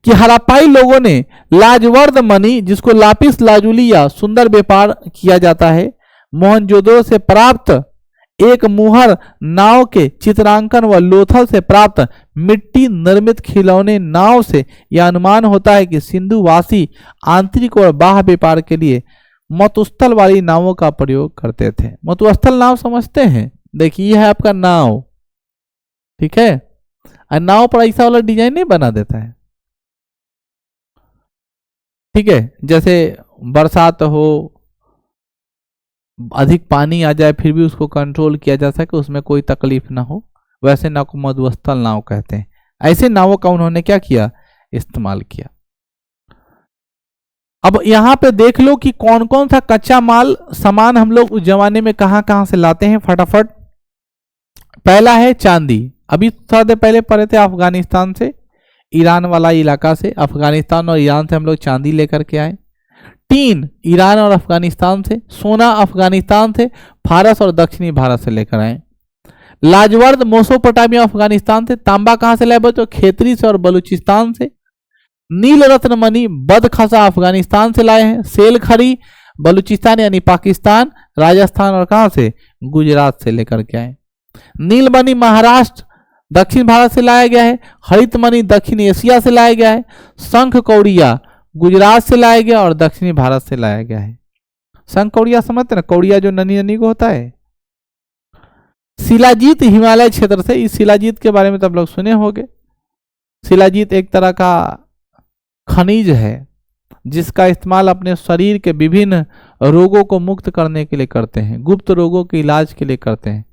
कि हड़प्पाई लोगों ने लाजवर्द मणि, जिसको लापिस लाजुली या सुंदर व्यापार किया जाता है, मोहनजोदड़ो से प्राप्त एक मुहर नाव के चित्रांकन व लोथल से प्राप्त मिट्टी निर्मित खिलौने नाव से यह अनुमान होता है कि सिंधुवासी आंतरिक और बाह्य व्यापार के लिए मतुस्थल वाली नावों का प्रयोग करते थे। मतुस्थल नाव समझते हैं? देखिए यह है आपका नाव, ठीक है। और नाव पर ऐसा वाला डिजाइन नहीं बना देता है, ठीक है। जैसे बरसात हो, अधिक पानी आ जाए, फिर भी उसको कंट्रोल किया जा सके, उसमें कोई तकलीफ ना हो, वैसे नाव को मधुस्थल नाव कहते हैं। ऐसे नावों का उन्होंने क्या किया? इस्तेमाल किया। अब यहां पे देख लो कि कौन कौन सा कच्चा माल सामान हम लोग उस जमाने में कहां कहां से लाते हैं, फटाफट। पहला है चांदी। अभी थोड़ा देर पहले पढ़े थे अफगानिस्तान से, ईरान वाला इलाका से, अफगानिस्तान और ईरान से हम लोग चांदी लेकर के आए। टीन ईरान और अफगानिस्तान से, सोना अफगानिस्तान से, फारस और दक्षिणी भारत से लेकर आए। लाजवर्द मेसोपोटामिया अफगानिस्तान से। तांबा कहां से लाए? तो खेतरी से और बलूचिस्तान से। नील रत्न मणि बदखसा अफगानिस्तान से लाए हैं। सेल खरी बलूचिस्तान यानी पाकिस्तान, राजस्थान और कहां से? गुजरात से लेकर के आए। नीलमणि महाराष्ट्र दक्षिण भारत से लाया गया है। हरित मणि दक्षिण एशिया से लाया गया है। शंख कौड़िया गुजरात से लाया गया और दक्षिणी भारत से लाया गया है। शंख कौड़िया समझते ना, कौड़िया जो ननी ननी को होता है। शिलाजीत हिमालय क्षेत्र से। इस शिलाजीत के बारे में तो आप लोग सुने होंगे। शिलाजीत एक तरह का खनिज है जिसका इस्तेमाल अपने शरीर के विभिन्न रोगों को मुक्त करने के लिए करते हैं, गुप्त रोगों के इलाज के लिए करते हैं,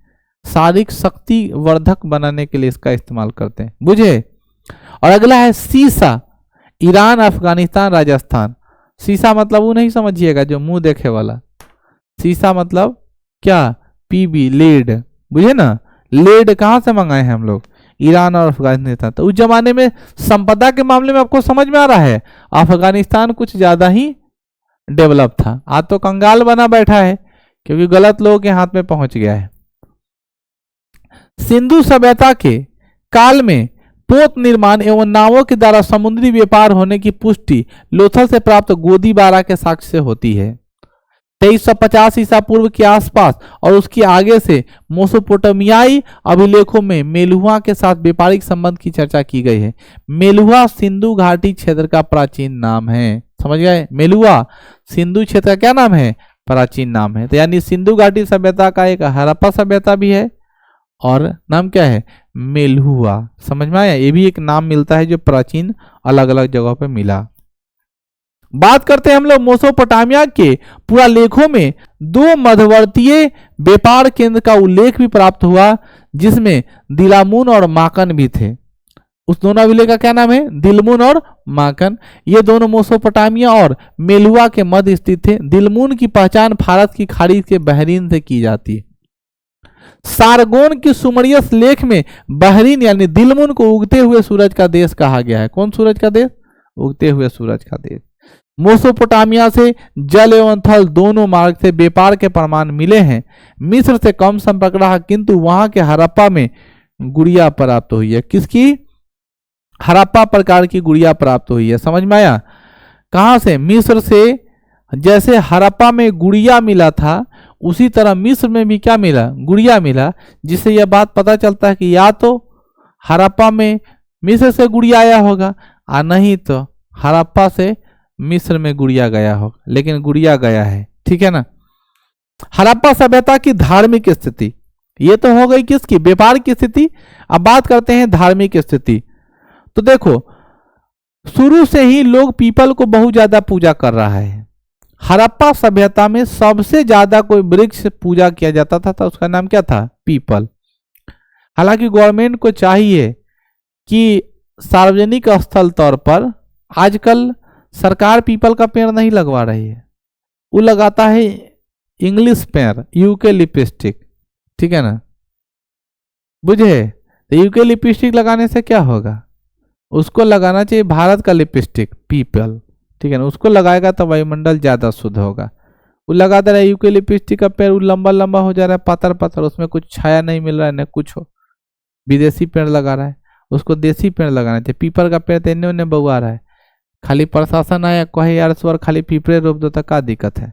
शारीरिक शक्ति वर्धक बनाने के लिए इसका इस्तेमाल करते हैं, बुझे। और अगला है सीसा, ईरान, अफगानिस्तान, राजस्थान। सीसा मतलब वो नहीं समझिएगा जो मुंह देखे वाला। सीसा मतलब क्या? पीबी, लेड, बुझे ना। लेड कहां से मंगाए हैं हम लोग? ईरान और अफगानिस्तान। तो उस जमाने में संपदा के मामले में आपको समझ में आ रहा है, अफगानिस्तान कुछ ज्यादा ही डेवलप था। आज तो कंगाल बना बैठा है क्योंकि गलत लोगों के हाथ में पहुंच गया है। सिंधु सभ्यता के काल में पोत निर्माण एवं नावों के द्वारा समुद्री व्यापार होने की पुष्टि लोथल से प्राप्त गोदीबारा के साक्ष्य से होती है। 2350 ईसा पूर्व के आसपास और उसके आगे से मेसोपोटामियाई अभिलेखों में मेलुहा के साथ व्यापारिक संबंध की चर्चा की गई है। मेलुहा सिंधु घाटी क्षेत्र का प्राचीन नाम है, समझ गए। मेलुहा सिंधु क्षेत्र का क्या नाम है? प्राचीन नाम है। तो यानी सिंधु घाटी सभ्यता का एक हड़प्पा सभ्यता भी है और नाम क्या है? मेलुहा। समझ में आया? ये भी एक नाम मिलता है जो प्राचीन अलग अलग जगहों पे मिला। बात करते हैं हम लोग मेसोपोटामिया के पूरा लेखों में 2 मध्यवर्तीय व्यापार केंद्र का उल्लेख भी प्राप्त हुआ, जिसमें दिलामुन और माकन भी थे। उस दोनों अभिलेख का क्या नाम है? दिलमुन और माकन। ये दोनों मेसोपोटामिया और मेलुहा के मध्य स्थित थे। दिलमुन की पहचान फारस की खाड़ी के बहरीन से की जाती है। सारगोन की सुमरियस लेख में बहरीन यानी दिलमुन को उगते हुए सूरज का देश कहा गया है। कौन सूरज का देश? उगते हुए सूरज का देश। मेसोपोटामिया से जल एवं थल दोनों मार्ग से व्यापार के प्रमाण मिले हैं। मिस्र से कम संपर्क रहा, किंतु वहां के हड़प्पा में गुड़िया प्राप्त हुई है। किसकी? हड़प्पा प्रकार की गुड़िया प्राप्त हुई है। समझ में आया? कहां से? मिस्र से जैसे हड़प्पा में गुड़िया मिला था, उसी तरह मिस्र में भी क्या मिला, गुड़िया मिला, जिससे यह बात पता चलता है कि या तो हड़प्पा में मिस्र से गुड़िया आया होगा और नहीं तो हड़प्पा से मिस्र में गुड़िया गया होगा, लेकिन गुड़िया गया है। ठीक है ना। हड़प्पा सभ्यता की धार्मिक स्थिति, ये तो हो गई किसकी, व्यापार की स्थिति। अब बात करते हैं धार्मिक स्थिति। तो देखो, शुरू से ही लोग पीपल को बहुत ज्यादा पूजा कर रहा है। हड़प्पा सभ्यता में सबसे ज्यादा कोई वृक्ष पूजा किया जाता था, तो उसका नाम क्या था, पीपल। हालांकि गवर्नमेंट को चाहिए कि सार्वजनिक स्थल तौर पर आजकल सरकार पीपल का पेड़ नहीं लगवा रही है, वो लगाता है इंग्लिश पेड़, यूके लिपस्टिक। ठीक है ना, बुझे। तो यूके लिपस्टिक लगाने से क्या होगा, उसको लगाना चाहिए भारत का लिपस्टिक, पीपल। ठीक है ना, उसको लगाएगा तो वायुमंडल ज्यादा शुद्ध होगा। वो लगाता रहा यूके लिपस्टिक का पेड़, वो लंबा लंबा हो जा रहा है, पातर पातर, उसमें कुछ छाया नहीं मिल रहा है, न कुछ हो। विदेशी पेड़ लगा रहा है, उसको देसी पेड़ लगाना चाहिए। पीपल का पेड़ तेने उन्हें बउआ रहा है, खाली प्रशासन आया कहे यार स्वर खाली पीपले रोप दो तो क्या दिक्कत है।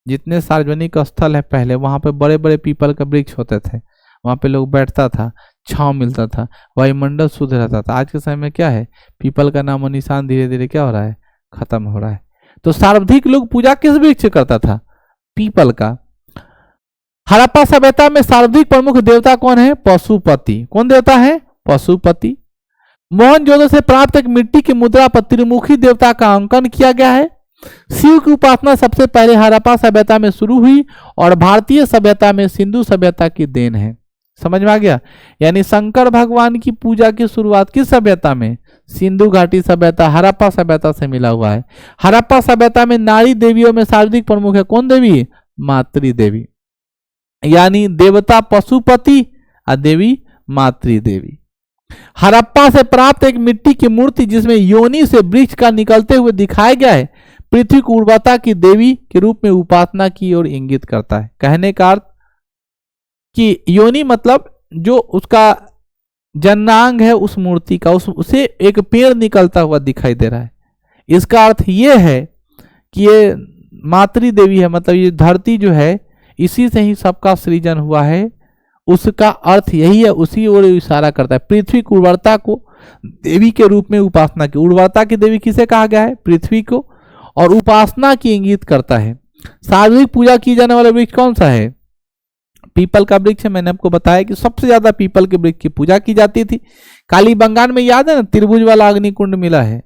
जितने सार्वजनिक स्थल है पहले, वहां पे बड़े बड़े पीपल का वृक्ष होते थे, वहां पे लोग बैठता था, छांव मिलता था, वायुमंडल शुद्ध रहता था। आज के समय में क्या है, पीपल का नामो निशान धीरे धीरे क्या हो रहा है, खत्म हो रहा है। तो सर्वाधिक लोग पूजा किस वृक्ष करता था, पीपल का। हड़प्पा सभ्यता में सर्वाधिक प्रमुख देवता कौन है, पशुपति। कौन देवता है, पशुपति। मोहनजोदड़ो से प्राप्त एक मिट्टी की मुद्रा पर त्रिमुखी देवता का अंकन किया गया है। शिव की उपासना सबसे पहले हड़प्पा सभ्यता में शुरू हुई और भारतीय सभ्यता में सिंधु सभ्यता की देन है। समझ में आ गया। यानी शंकर भगवान की पूजा की शुरुआत किस सभ्यता में, सिंधु घाटी सभ्यता, हड़प्पा सभ्यता से मिला हुआ है। हड़प्पा सभ्यता में नारी देवियों में सर्वाधिक प्रमुख है कौन देवी, मातृ देवी। यानी देवता पशुपति और देवी मातृ देवी। हड़प्पा से प्राप्त एक मिट्टी की मूर्ति जिसमें योनि से वृक्ष का निकलते हुए दिखाया गया है, पृथ्वी की उर्वरता की देवी के रूप में उपासना की ओर इंगित करता है। कहने का अर्थ कि योनि मतलब जो उसका जन्नांग है उस मूर्ति का, उसे एक पेड़ निकलता हुआ दिखाई दे रहा है। इसका अर्थ ये है कि ये मातृ देवी है, मतलब ये धरती जो है इसी से ही सबका सृजन हुआ है, उसका अर्थ यही है, उसी ओर इशारा करता है। पृथ्वी की उर्वरता को देवी के रूप में उपासना की, उर्वरता की देवी किसे कहा गया है, पृथ्वी को, और उपासना की इंगित करता है। सार्वजनिक पूजा की जाने वाला वृक्ष कौन सा है, पीपल का वृक्ष है। मैंने आपको बताया कि सबसे ज्यादा पीपल के वृक्ष की पूजा की जाती थी। कालीबंगान में याद है ना, त्रिभुज वाला अग्निकुंड मिला है,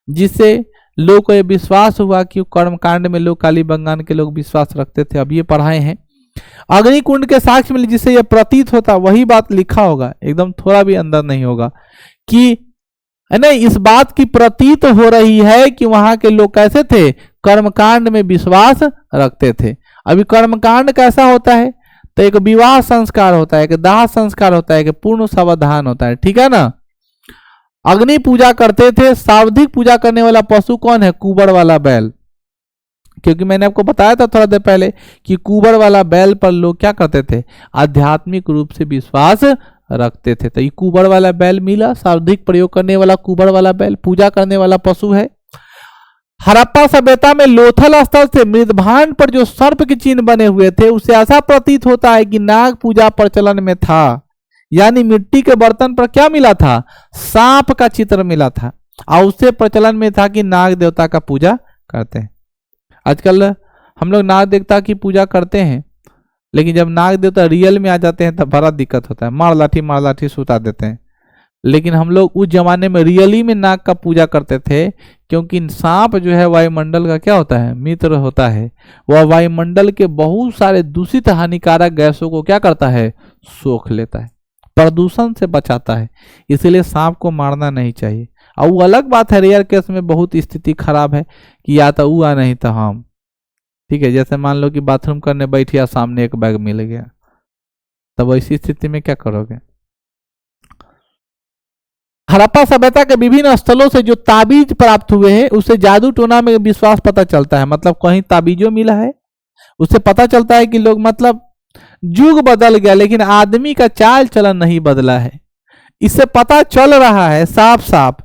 जिससे लोगों को यह विश्वास हुआ कि कर्मकांड में लोग, कालीबंगान के लोग विश्वास रखते थे। अब ये पढ़ाए हैं अग्निकुंड के साक्ष्य मिले, जिससे यह प्रतीत होता, वही बात लिखा होगा, एकदम थोड़ा भी अंदर नहीं होगा, कि नहीं, इस बात की प्रतीत हो रही है कि वहां के लोग कैसे थे, कर्मकांड में विश्वास रखते थे। अभी कर्मकांड कैसा होता है, तो एक विवाह संस्कार होता है, एक दाह संस्कार होता है, एक पूर्ण सावधान होता है। ठीक है ना। अग्नि पूजा करते थे। सर्वाधिक पूजा करने वाला पशु कौन है, कुबर वाला बैल। क्योंकि मैंने आपको बताया था थोड़ा देर पहले कि कुबर वाला बैल पर लोग क्या करते थे, आध्यात्मिक रूप से विश्वास रखते थे। तो ये कुबर वाला बैल मिला, सर्वाधिक प्रयोग करने वाला कुबर वाला बैल, पूजा करने वाला पशु है। हड़प्पा सभ्यता में लोथल स्थल से मृदभांड पर जो सर्प के चिन्ह बने हुए थे, उससे ऐसा प्रतीत होता है कि नाग पूजा प्रचलन में था। यानी मिट्टी के बर्तन पर क्या मिला था, सांप का चित्र मिला था, और उससे प्रचलन में था कि नाग देवता का पूजा करते हैं। आजकल हम लोग नाग देवता की पूजा करते हैं, लेकिन जब नाग देवता रियल में आ जाते हैं तब बड़ा दिक्कत होता है, मार लाठी सुता देते हैं। लेकिन हम लोग उस जमाने में रियली में नाग का पूजा करते थे, क्योंकि सांप जो है वायुमंडल का क्या होता है, मित्र होता है। वह वायुमंडल के बहुत सारे दूषित हानिकारक गैसों को क्या करता है, सोख लेता है, प्रदूषण से बचाता है। इसलिए सांप को मारना नहीं चाहिए। और वो अलग बात है, रेयर केस में बहुत स्थिति खराब है कि या तो वो नहीं तो हम, ठीक है। जैसे मान लो कि बाथरूम करने बैठिया, सामने एक बैग मिल गया, तब ऐसी स्थिति में क्या करोगे। हड़प्पा सभ्यता के विभिन्न स्थलों से जो ताबीज प्राप्त हुए हैं, उससे जादू टोना में विश्वास पता चलता है। मतलब कहीं ताबीजों मिला है, उससे पता चलता है कि लोग, मतलब युग बदल गया लेकिन आदमी का चाल चलन नहीं बदला है। इससे पता चल रहा है साफ साफ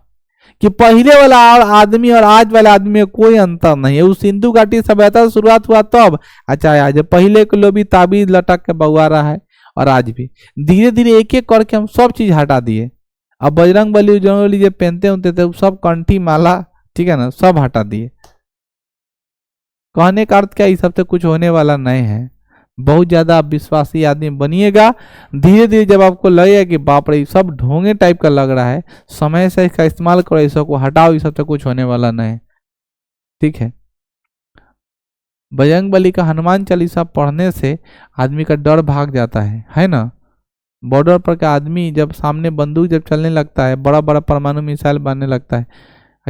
कि पहले वाला आदमी और आज वाले आदमी में कोई अंतर नहीं है। उस सिंधु घाटी सभ्यता से शुरुआत हुआ तब, अच्छा आज पहले के लोग भी ताबीज लटक के बउआ रहा है, और आज भी धीरे धीरे एक एक करके हम सब चीज हटा दिए। अब बजरंग बली जो पहनते होते थे सब कंठी माला, ठीक है ना, सब हटा दिए। कहने का अर्थ क्या, इस सबसे कुछ होने वाला नहीं है। बहुत ज्यादा आप विश्वासी आदमी बनिएगा, धीरे धीरे जब आपको लगेगा कि बाप रे सब ढोंगे टाइप का लग रहा है, समय से इसका इस्तेमाल करो, इस सबको हटाओ, इस सबसे कुछ होने वाला नहीं। ठीक है, बजरंग बली का हनुमान चालीसा पढ़ने से आदमी का डर भाग जाता है ना। बॉर्डर पर का आदमी जब सामने बंदूक जब चलने लगता है, बड़ा बड़ा परमाणु मिसाइल बनने लगता है,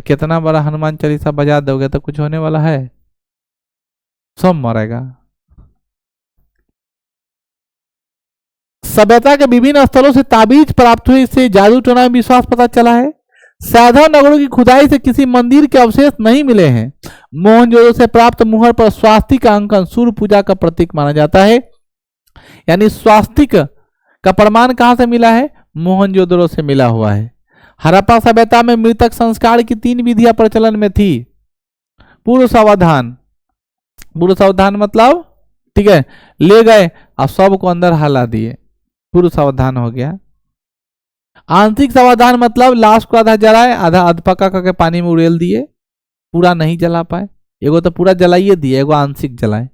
कितना बड़ा हनुमान चालीसा बजा दोगे तो कुछ होने वाला है, सब मरेगा। सभ्यता के विभिन्न स्थलों से ताबीज प्राप्त हुए, इससे जादू टोना में विश्वास पता चला है। साधा नगरों की खुदाई से किसी मंदिर के अवशेष नहीं मिले हैं। मोहनजोदड़ो से प्राप्त मुहर पर स्वास्तिक का अंकन सूर्य पूजा का प्रतीक माना जाता है। यानी स्वास्तिक का प्रमाण कहां से मिला है, मोहनजोदड़ो से मिला हुआ है। हड़प्पा सभ्यता में मृतक संस्कार की 3 विधियां प्रचलन में थी। पूर्व सावधान, पूर्व सावधान मतलब, ठीक है, ले गए और सबको अंदर हला दिए, पूर्व सावधान हो गया। आंशिक सावधान मतलब लाश को आधा जलाए, आधा अधपका करके पानी में उड़ेल दिए, पूरा नहीं जला पाए। एगो तो पूरा जलाइए दिए, एगो आंशिक जलाए।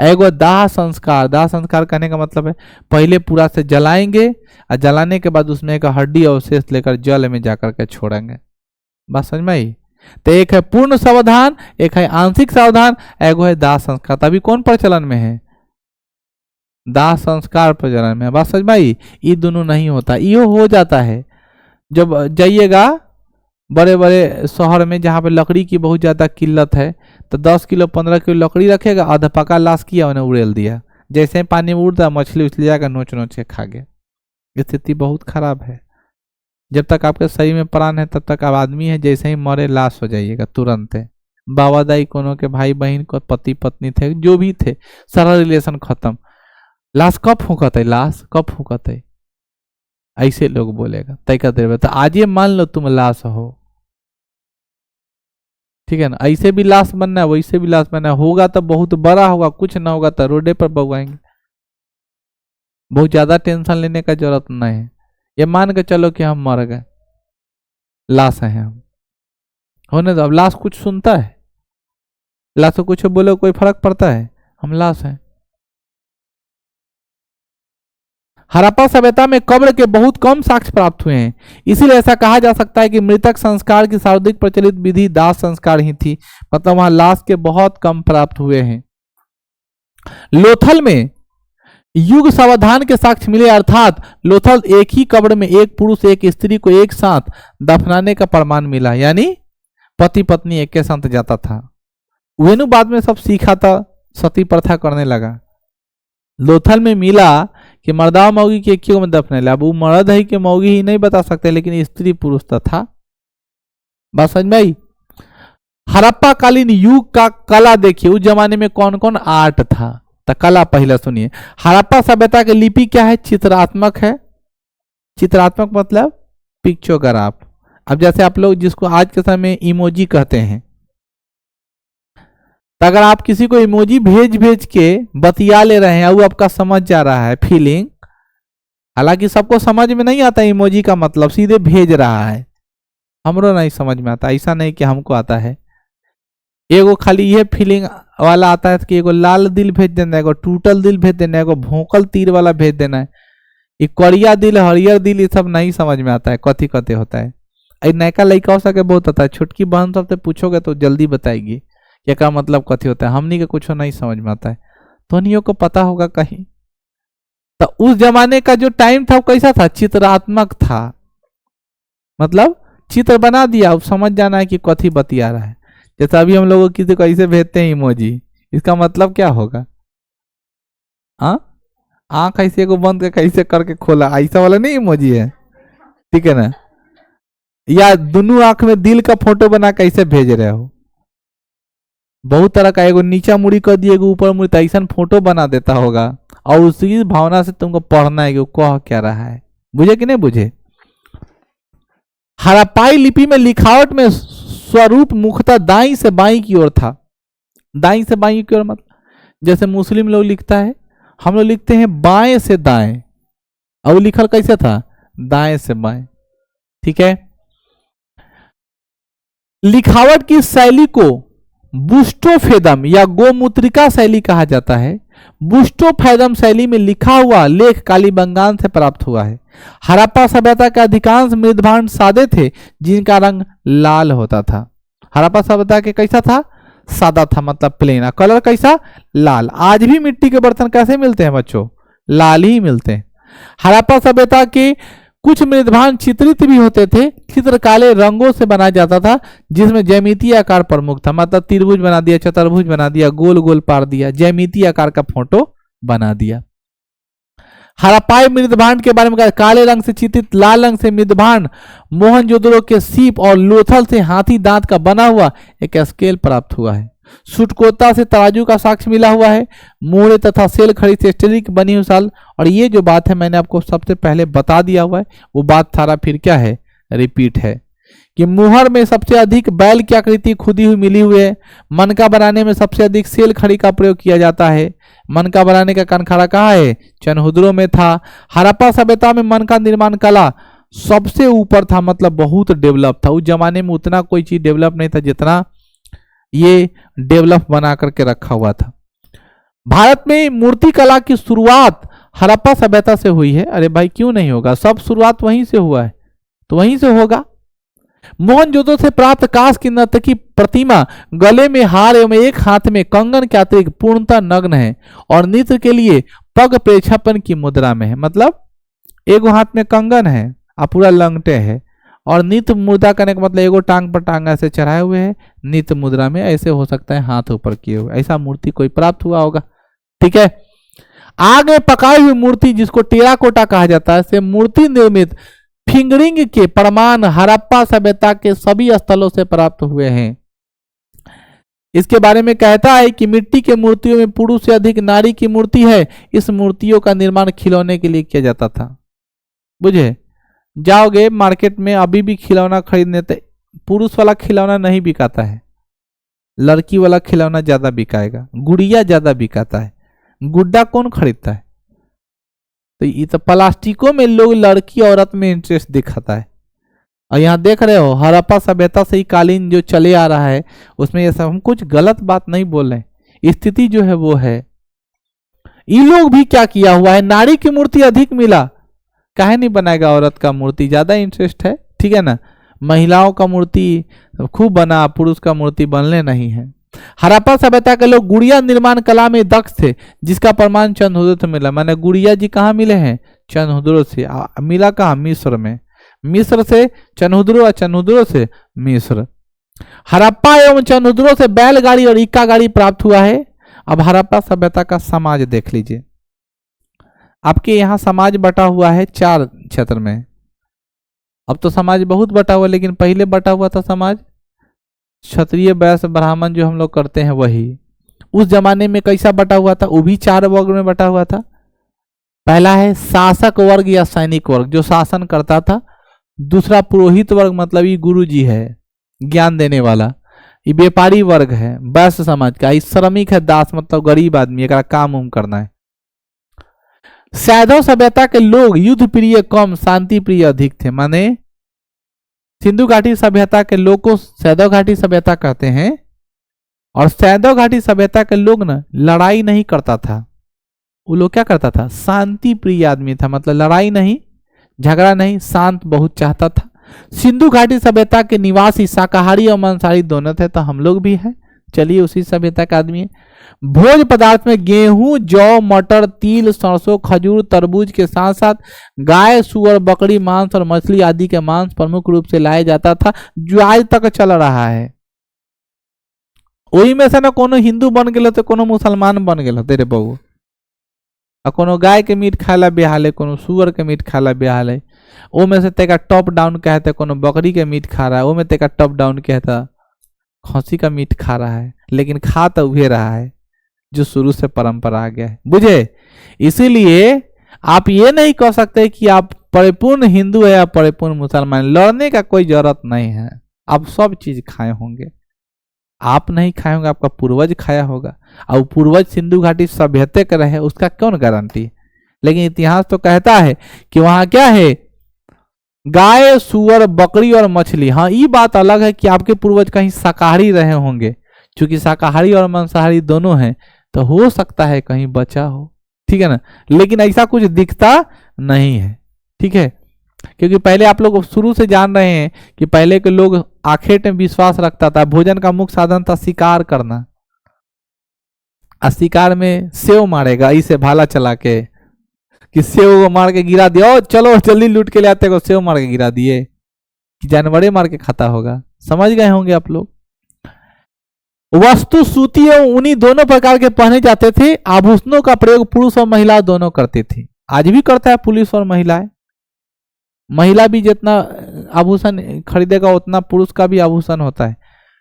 एगो दाह संस्कार, दाह संस्कार कहने का मतलब है पहले पूरा से जलाएंगे और जलाने के बाद उसमें एक हड्डी अवशेष लेकर जल में जाकर के छोड़ेंगे। बात समझ में आई। तो एक है पूर्ण सावधान, एक है आंशिक सावधान, एगो है दाह संस्कार। तभी कौन प्रचलन में है, दाह संस्कार प्रचलन में। बात समझ में आई। ये दोनों नहीं होता, ये हो जाता है जब जाइएगा बड़े बड़े शहर में जहाँ पे लकड़ी की बहुत ज्यादा किल्लत है, तो 10 किलो 15 किलो लकड़ी रखेगा, आधा पका लाश किया, उन्हें उड़ेल दिया, जैसे पानी में उड़ता मछली उछली जाकर नोच नोच के खा गया। स्थिति बहुत खराब है। जब तक आपके शरीर में प्राण है तब तक आप आदमी है, जैसे ही मरे लाश हो जाइएगा तुरंत है। बाबा दाई कोनो के भाई बहन को पति पत्नी थे, जो भी थे, सारा रिलेशन खत्म। लाश कब फूकत है, लाश कब फूकत है, ऐसे लोग बोलेगा तय कर देवे। तो आज ये मान लो तुम लाश हो, ठीक है ना, ऐसे भी लाश बनना है, वैसे भी लाश बनना है। होगा तो बहुत बड़ा होगा, कुछ ना होगा तो रोडे पर बगवाएंगे। बहुत ज्यादा टेंशन लेने का जरूरत नहीं है। ये मान के चलो कि हम मर गए, लाश है हम, होने दो। अब लाश कुछ सुनता है, लाश को कुछ बोलो कोई फर्क पड़ता है, हम लाश हैं। हड़प्पा सभ्यता में कब्र के बहुत कम साक्ष्य प्राप्त हुए हैं, इसीलिए ऐसा कहा जा सकता है कि मृतक संस्कार की सर्वाधिक प्रचलित विधि दाह संस्कार ही थी। मतलब वहां लाश के बहुत कम प्राप्त हुए हैं। लोथल में युग सावधान के साक्ष्य मिले, अर्थात लोथल एक ही कब्र में एक पुरुष एक स्त्री को एक साथ दफनाने का प्रमाण मिला, यानी पति पत्नी एक के साथ जाता था। वेणु बाद में सब सीखा था, सती प्रथा करने लगा। लोथल में मिला कि मर्दा मौगी के एक में दफने ला। अब वो मर्द है कि मौगी ही नहीं बता सकते, लेकिन स्त्री पुरुष तो था। बात समझ में आई। हड़प्पा कालीन युग का कला देखिए, उस जमाने में कौन कौन आर्ट था, तो कला पहले सुनिए। हड़प्पा सभ्यता की लिपि क्या है, चित्रात्मक है। चित्रात्मक मतलब पिक्चोग्राफ। अब जैसे आप लोग जिसको आज के समय में इमोजी कहते हैं, तो अगर आप किसी को इमोजी भेज भेज के बतिया ले रहे हैं, वो आपका समझ जा रहा है फीलिंग, हालांकि सबको समझ में नहीं आता इमोजी का मतलब, सीधे भेज रहा है। हमरो नहीं समझ में आता, ऐसा नहीं कि हमको आता है। एगो खाली ये फीलिंग वाला आता है कि एगो लाल दिल भेज देना है, एगो टूटल दिल भेज देना है, एगो भोंकल तीर वाला भेज देना है। ये करिया दिल हरियर दिल ये सब नहीं समझ में आता है, कथी कथी होता है। नयका लड़का हो सके बहुत आता है, छोटकी बहन सबसे पूछोगे तो जल्दी बताएगी क्या का मतलब कथी होता है। हमनी के कुछ नहीं समझ में आता है, तो उन्हीं को पता होगा कहीं। तो उस जमाने का जो टाइम था वो कैसा था, चित्रात्मक था। मतलब चित्र बना दिया, अब समझ जाना है कि कथी बतिया रहा है। जैसे अभी हम लोग किसी को ऐसे भेजते हैं इमोजी, इसका मतलब क्या होगा, आंख ऐसे को बंद करके कैसे करके खोला, ऐसा वाला नहीं इमोजी है, ठीक है ना। या दोनों आंख में दिल का फोटो बना कैसे भेज रहे हो, बहुत तरह का, एगो नीचा मुड़ी कर दिए, ऊपर मुड़ी, तो ऐसा फोटो बना देता होगा, और उसी भावना से तुमको पढ़ना है कि वो कह क्या रहा है। बुझे कि नहीं बुझे। हड़प्पाई लिपि में लिखावट में स्वरूप मुख्यतः दाई से बाई की ओर था। दाई से बाई की ओर मतलब जैसे मुस्लिम लोग लिखता है, हम लोग लिखते हैं बाएं से दाएं, और वो लिखल कैसे था? दाएं से बाएं। ठीक है। लिखावट की शैली को बुस्टोफेदम या गोमूत्रिका शैली कहा जाता है। बुस्टोफेदम शैली में लिखा हुआ लेख कालीबंगान से प्राप्त हुआ है। हड़प्पा सभ्यता के अधिकांश मृदभांड सादे थे जिनका रंग लाल होता था। हड़प्पा सभ्यता के कैसा था? सादा था, मतलब प्लेन। कलर कैसा? लाल। आज भी मिट्टी के बर्तन कैसे मिलते हैं बच्चों? लाल ही मिलते हैं। हड़प्पा सभ्यता के कुछ मृदभांड चित्रित भी होते थे। चित्र काले रंगों से बनाया जाता था जिसमें ज्यामितीय आकार प्रमुख था, मतलब त्रिभुज बना दिया, चतुर्भुज बना दिया, गोल गोल पार दिया, ज्यामितीय आकार का फोटो बना दिया। हड़प्पाई मृदभांड के बारे में कहा, काले रंग से चित्रित लाल रंग से मृदभांड मोहनजोदड़ो के सीप और लोथल से हाथी दांत का बना हुआ एक स्केल प्राप्त हुआ है। सुटकोता से तराजू का साक्ष्य मिला हुआ है। मूड़े तथा सेल खड़ी से स्टील की बनी हुई साल। और ये जो बात है मैंने आपको सबसे पहले बता दिया हुआ है, वो बात थारा फिर क्या है? रिपीट है कि मुहर में सबसे अधिक बैल की आकृति खुदी हुई मिली हुई है। मनका बनाने में सबसे अधिक सेल खड़ी का प्रयोग किया जाता है। मनका बनाने का कनखाड़ा कहाँ है? चनहुद्रो में था। हड़प्पा सभ्यता में मनका निर्माण कला सबसे ऊपर था, मतलब बहुत डेवलप था। उस जमाने में उतना कोई चीज डेवलप नहीं था जितना ये डेवलप बना करके रखा हुआ था। भारत में मूर्ति कला की शुरुआत हड़प्पा सभ्यता से हुई है। अरे भाई क्यों नहीं होगा? सब शुरुआत वहीं से हुआ है, तो वहीं से होगा। मोहनजोदड़ो से प्राप्त कांस्य की नर्तकी प्रतिमा गले में हार एवं एक हाथ में कंगन के अतिरिक्त पूर्णतः नग्न है और नृत्य के लिए पग प्रेक्षापन की मुद्रा में है। मतलब एक हाथ में कंगन है और पूरा लंगटे है, और नित्य मुद्रा करने का मतलब एगो टांग पर टांग ऐसे चढ़ाए हुए है, नित्य मुद्रा में। ऐसे हो सकता है हाथ ऊपर किए हुए, ऐसा मूर्ति कोई प्राप्त हुआ होगा। ठीक है। आग में पकाई हुई मूर्ति जिसको टेराकोटा कहा जाता है, से मूर्ति निर्मित फिंगरिंग के प्रमाण हड़प्पा सभ्यता के सभी स्थलों से प्राप्त हुए हैं। इसके बारे में कहता है कि मिट्टी के मूर्तियों में पुरुष से अधिक नारी की मूर्ति है। इस मूर्तियों का निर्माण खिलौने के लिए किया जाता था। बुझे? जाओगे मार्केट में अभी भी खिलौना खरीदने, तो पुरुष वाला खिलौना नहीं बिकाता है, लड़की वाला खिलौना ज्यादा बिकाएगा, गुड़िया ज्यादा बिकाता है। गुड्डा कौन खरीदता है? तो ये तो प्लास्टिकों में लोग लड़की औरत में इंटरेस्ट दिखाता है। और यहाँ देख रहे हो हड़प्पा सभ्यता से ही कालीन जो चले आ रहा है, उसमें ये सब हम कुछ गलत बात नहीं बोल रहे, स्थिति जो है वो है। ये लोग भी क्या किया हुआ है? नारी की मूर्ति अधिक मिला, काहे नहीं बनाएगा? औरत का मूर्ति ज्यादा इंटरेस्ट है। ठीक है ना? महिलाओं का मूर्ति खूब बना, पुरुष का मूर्ति बनने नहीं है। हड़प्पा सभ्यता के लोग गुड़िया निर्माण कला में दक्ष थे, जिसका प्रमाण चनहुद्रो से मिला। मैंने गुड़िया जी कहाँ मिले हैं? चनहुद्रो से। मिला कहाँ? मिस्र में। मिस्र से चनहुद्रो और चनहुद्रो से मिस्र। हड़प्पा एवं चनहुद्रो से बैलगाड़ी और इक्का गाड़ी प्राप्त हुआ है। अब हड़प्पा सभ्यता का समाज देख लीजिए। आपके यहाँ समाज बटा हुआ है 4 क्षेत्र में। अब तो समाज बहुत बटा हुआ, लेकिन पहले बटा हुआ था समाज क्षत्रिय, वैश्य, ब्राह्मण जो हम लोग करते हैं वही। उस जमाने में कैसा बटा हुआ था? वो भी 4 वर्ग में बटा हुआ था। पहला है शासक वर्ग या सैनिक वर्ग, जो शासन करता था। दूसरा पुरोहित वर्ग, मतलब ये गुरु जी है, ज्ञान देने वाला। ये व्यापारी वर्ग है वैश्य समाज का। ये श्रमिक है, दास, मतलब गरीब आदमी, एक काम उम करना है। सैधव सभ्यता के लोग युद्ध प्रिय कम, शांति प्रिय अधिक थे। माने सिंधु घाटी सभ्यता के लोग को सैधव घाटी सभ्यता कहते हैं। और सैधव घाटी सभ्यता के लोग ना लड़ाई नहीं करता था। वो लोग क्या करता था? शांति प्रिय आदमी था, मतलब लड़ाई नहीं, झगड़ा नहीं, शांत बहुत चाहता था। सिंधु घाटी सभ्यता के निवासी शाकाहारी और मांसाहारी दोनों थे, तो हम लोग भी हैं। चलिए उसी सभ्यता का आदमी है। भोज पदार्थ में गेहूं, जौ, मटर, तिल, सरसों, खजूर, तरबूज के साथ साथ गाय, सुअर, बकरी मांस और मछली आदि के मांस प्रमुख रूप से लाया जाता था, जो आज तक चल रहा है। वही में से ना कोनो हिंदू बन गए तो कोनो मुसलमान बन गए तेरे बहू। और कोनो गाय के मीट खाला बेहाले, कोनो सुअर के मीट खाला बेहाले। वो में से तेका टॉप डाउन कहते, कोनो बकरी के मीट खा रहा है, वो में तेका टॉप डाउन कहता खसी का मीट खा रहा है, लेकिन खा तो वही रहा है जो शुरू से परंपरा आ गया है। बुझे? इसीलिए आप ये नहीं कह सकते कि आप परिपूर्ण हिंदू है या परिपूर्ण मुसलमान, लड़ने का कोई जरूरत नहीं है। आप सब चीज खाए होंगे, आप नहीं खाए होंगे, आपका पूर्वज खाया होगा। और पूर्वज सिंधु घाटी सभ्यता के रहे, उसका कौन गारंटी। लेकिन इतिहास तो कहता है कि वहां क्या है, गाय, सुअर, बकरी और मछली। हाँ, ये बात अलग है कि आपके पूर्वज कहीं शाकाहारी रहे होंगे, क्योंकि शाकाहारी और मांसाहारी दोनों हैं, तो हो सकता है कहीं बचा हो, ठीक है ना। लेकिन ऐसा कुछ दिखता नहीं है, ठीक है। क्योंकि पहले आप लोग शुरू से जान रहे हैं कि पहले के लोग आखेट में विश्वास रखता था, भोजन का मुख्य साधन था शिकार करना। शिकार में सेव मारेगा इसे भाला चला के, कि सेव को मार के गिरा दिया, ओ चलो जल्दी लूट के ले आते को, सेव मार के गिरा दिए, कि जानवरे मार के खाता होगा। समझ गए होंगे आप लोग। वस्तु सूती एवं ऊनी दोनों प्रकार के पहने जाते थे। आभूषणों का प्रयोग पुरुष और महिला दोनों करते थे। आज भी करता है पुरुष और महिलाएं। महिला भी जितना आभूषण खरीदेगा उतना पुरुष का भी आभूषण होता है,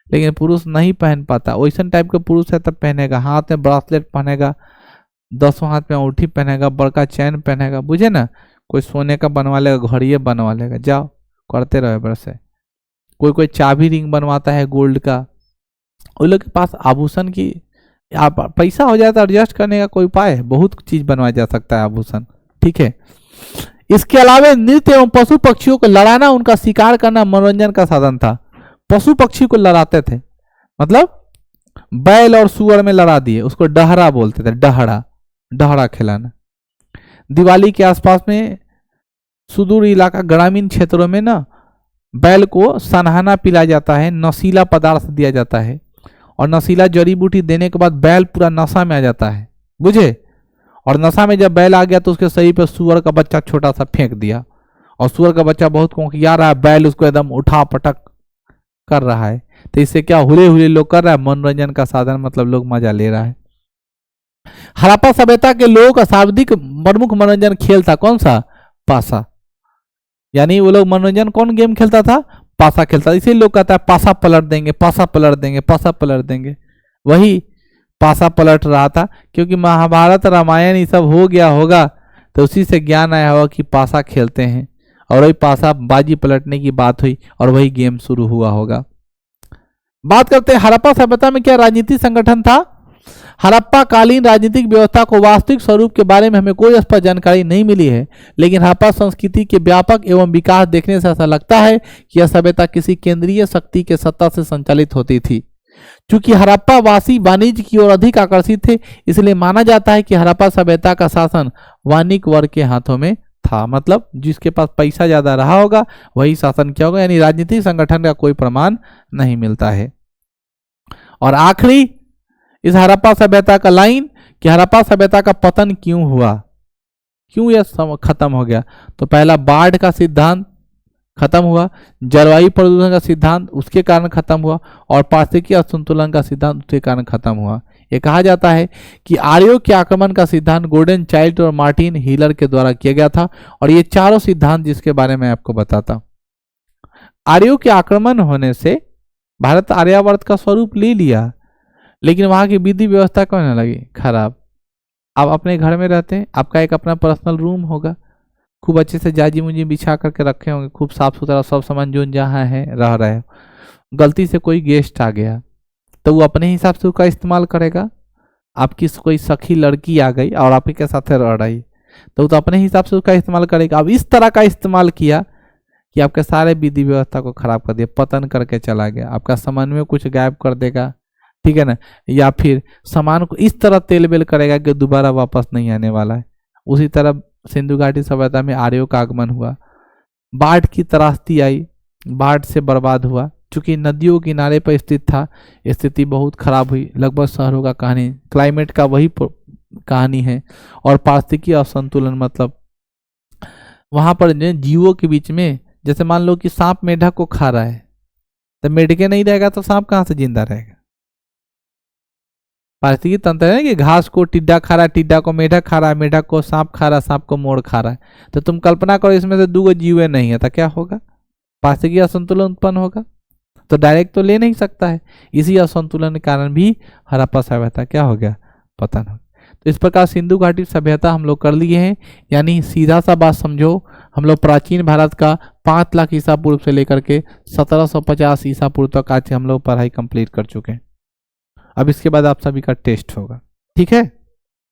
लेकिन पुरुष नहीं पहन पाता। वैसा टाइप का पुरुष है तब पहनेगा, हाथ में ब्रासलेट पहनेगा, 10 हाथ में अंगूठी पहनेगा, बड़का चैन पहनेगा, बुझे ना। कोई सोने का बनवा लेगा, घड़िए बनवा लेगा, जाओ करते रहे बरसे। कोई चाबी रिंग बनवाता है गोल्ड का। उन लोग के पास आभूषण की आप पैसा हो जाता है, एडजस्ट करने का कोई उपाय है, बहुत चीज बनवाया जा सकता है आभूषण, ठीक है। इसके अलावा नृत्य एवं पशु पक्षियों को लड़ाना, उनका शिकार करना मनोरंजन का साधन था। पशु पक्षी को लड़ाते थे, मतलब बैल और सुअर में लड़ा दिए, उसको डहरा बोलते थे, डहरा खिलाना। दिवाली के आसपास में सुदूर इलाका ग्रामीण क्षेत्रों में ना बैल को सनहाना पिलाया जाता है, नशीला पदार्थ दिया जाता है, और नशीला जड़ी बूटी देने के बाद बैल पूरा नशा में आ जाता है, बुझे। और नशा में जब बैल आ गया तो उसके शरीर पर सुअर का बच्चा छोटा सा फेंक दिया, और सुअर का बच्चा बहुत कोंकिया रहा है, बैल उसको एकदम उठा पटक कर रहा है। तो इससे क्या हुले हुले लोग कर रहा है, मनोरंजन का साधन, मतलब लोग मजा ले रहा है। हड़प्पा सभ्यता के लोगों का सर्वाधिक प्रमुख मनोरंजन खेल था कौन सा, पासा। यानी वो लोग मनोरंजन कौन गेम खेलता था, पासा खेलता था। इसीलिए लोग कहता है पासा पलट देंगे, पासा पलट देंगे, पासा पलट देंगे। वही पासा पलट रहा था, क्योंकि महाभारत रामायण ये सब हो गया होगा, तो उसी से ज्ञान आया होगा कि पासा खेलते हैं, और वही पासा बाजी पलटने की बात हुई और वही गेम शुरू हुआ होगा। बात करते हैं हड़प्पा सभ्यता में क्या राजनीतिक संगठन था। हड़प्पा कालीन राजनीतिक व्यवस्था को वास्तविक स्वरूप के बारे में हमें कोई स्पष्ट जानकारी नहीं मिली है, लेकिन हड़प्पा संस्कृति के व्यापक एवं विकास देखने से ऐसा लगता है कि यह सभ्यता किसी केंद्रीय शक्ति के सत्ता से संचालित होती थी। चूंकि हड़प्पा वासी वाणिज्य की ओर अधिक आकर्षित थे, इसलिए माना जाता है कि हड़प्पा सभ्यता का शासन वाणिक वर्ग के हाथों में था। मतलब जिसके पास पैसा ज्यादा रहा होगा वही शासन किया होगा, यानी राजनीतिक संगठन का कोई प्रमाण नहीं मिलता है। और आखिरी इस हड़प्पा सभ्यता का लाइन कि हड़प्पा सभ्यता का पतन क्यों हुआ, क्यों यह खत्म हो गया। तो पहला बाढ़ का सिद्धांत खत्म हुआ, जलवायु प्रदूषण का सिद्धांत उसके कारण खत्म हुआ, और पारिस्थितिकी असंतुलन का सिद्धांत उसके कारण खत्म हुआ। ये कहा जाता है कि आर्यों के आक्रमण का सिद्धांत गोल्डन चाइल्ड और मार्टिन हीलर के द्वारा किया गया था। और ये चारों सिद्धांत जिसके बारे में आपको बताता हूं, आर्यों के आक्रमण होने से भारत आर्यावर्त का स्वरूप ले लिया, लेकिन वहां की विधि व्यवस्था क्यों न लगी खराब। आप अपने घर में रहते हैं, आपका एक अपना पर्सनल रूम होगा, खूब अच्छे से जाजी मुंजी बिछा करके रखे होंगे, खूब साफ सुथरा सब सामान जो जहाँ है रह रहे हो। गलती से कोई गेस्ट आ गया तो वो अपने हिसाब से उसका इस्तेमाल करेगा। आपकी कोई सखी लड़की आ गई और आप ही के साथ रह रही, तो वो तो अपने हिसाब से उसका इस्तेमाल करेगा। अब इस तरह का इस्तेमाल किया कि आपके सारे विधि व्यवस्था को खराब कर दिया, पतन करके चला गया, आपका समन्वय कुछ गायब कर देगा, ठीक है ना। या फिर सामान को इस तरह तेल बेल करेगा कि दोबारा वापस नहीं आने वाला है। उसी तरह सिंधु घाटी सभ्यता में आर्यों का आगमन हुआ, बाढ़ की त्रासदी आई, बाढ़ से बर्बाद हुआ। चूंकि नदियों किनारे पर स्थित था, स्थिति बहुत खराब हुई। लगभग शहरों का कहानी, क्लाइमेट का वही कहानी है। और पारिस्थितिकी असंतुलन, मतलब वहां पर जीवों के बीच में, जैसे मान लो कि सांप मेढक को खा रहा है, तो मेढके नहीं रहेगा तो सांप कहां से जिंदा रहेगा। पारिस्थितिकी तंत्र है कि घास को टिड्डा खा रहा है, टिड्डा को मेढक खा रहा है, मेढक को सांप खा रहा है, सांप को मोर खा रहा है। तो तुम कल्पना करो इसमें से 2 जीवे नहीं है तो क्या होगा, पारिस्थितिकी असंतुलन उत्पन्न होगा। तो डायरेक्ट तो ले नहीं सकता है। इसी असंतुलन के कारण भी हड़प्पा सभ्यता क्या हो गया, पतन हो गया। इस प्रकार सिंधु घाटी सभ्यता हम लोग कर लिए हैं। यानी सीधा सा बात समझो, हम लोग प्राचीन भारत का 5 लाख ईसा पूर्व से लेकर के 1750 ईसा पूर्व तक आज हम लोग पढ़ाई कंप्लीट कर चुके हैं। अब इसके बाद आप सभी का टेस्ट होगा, ठीक है।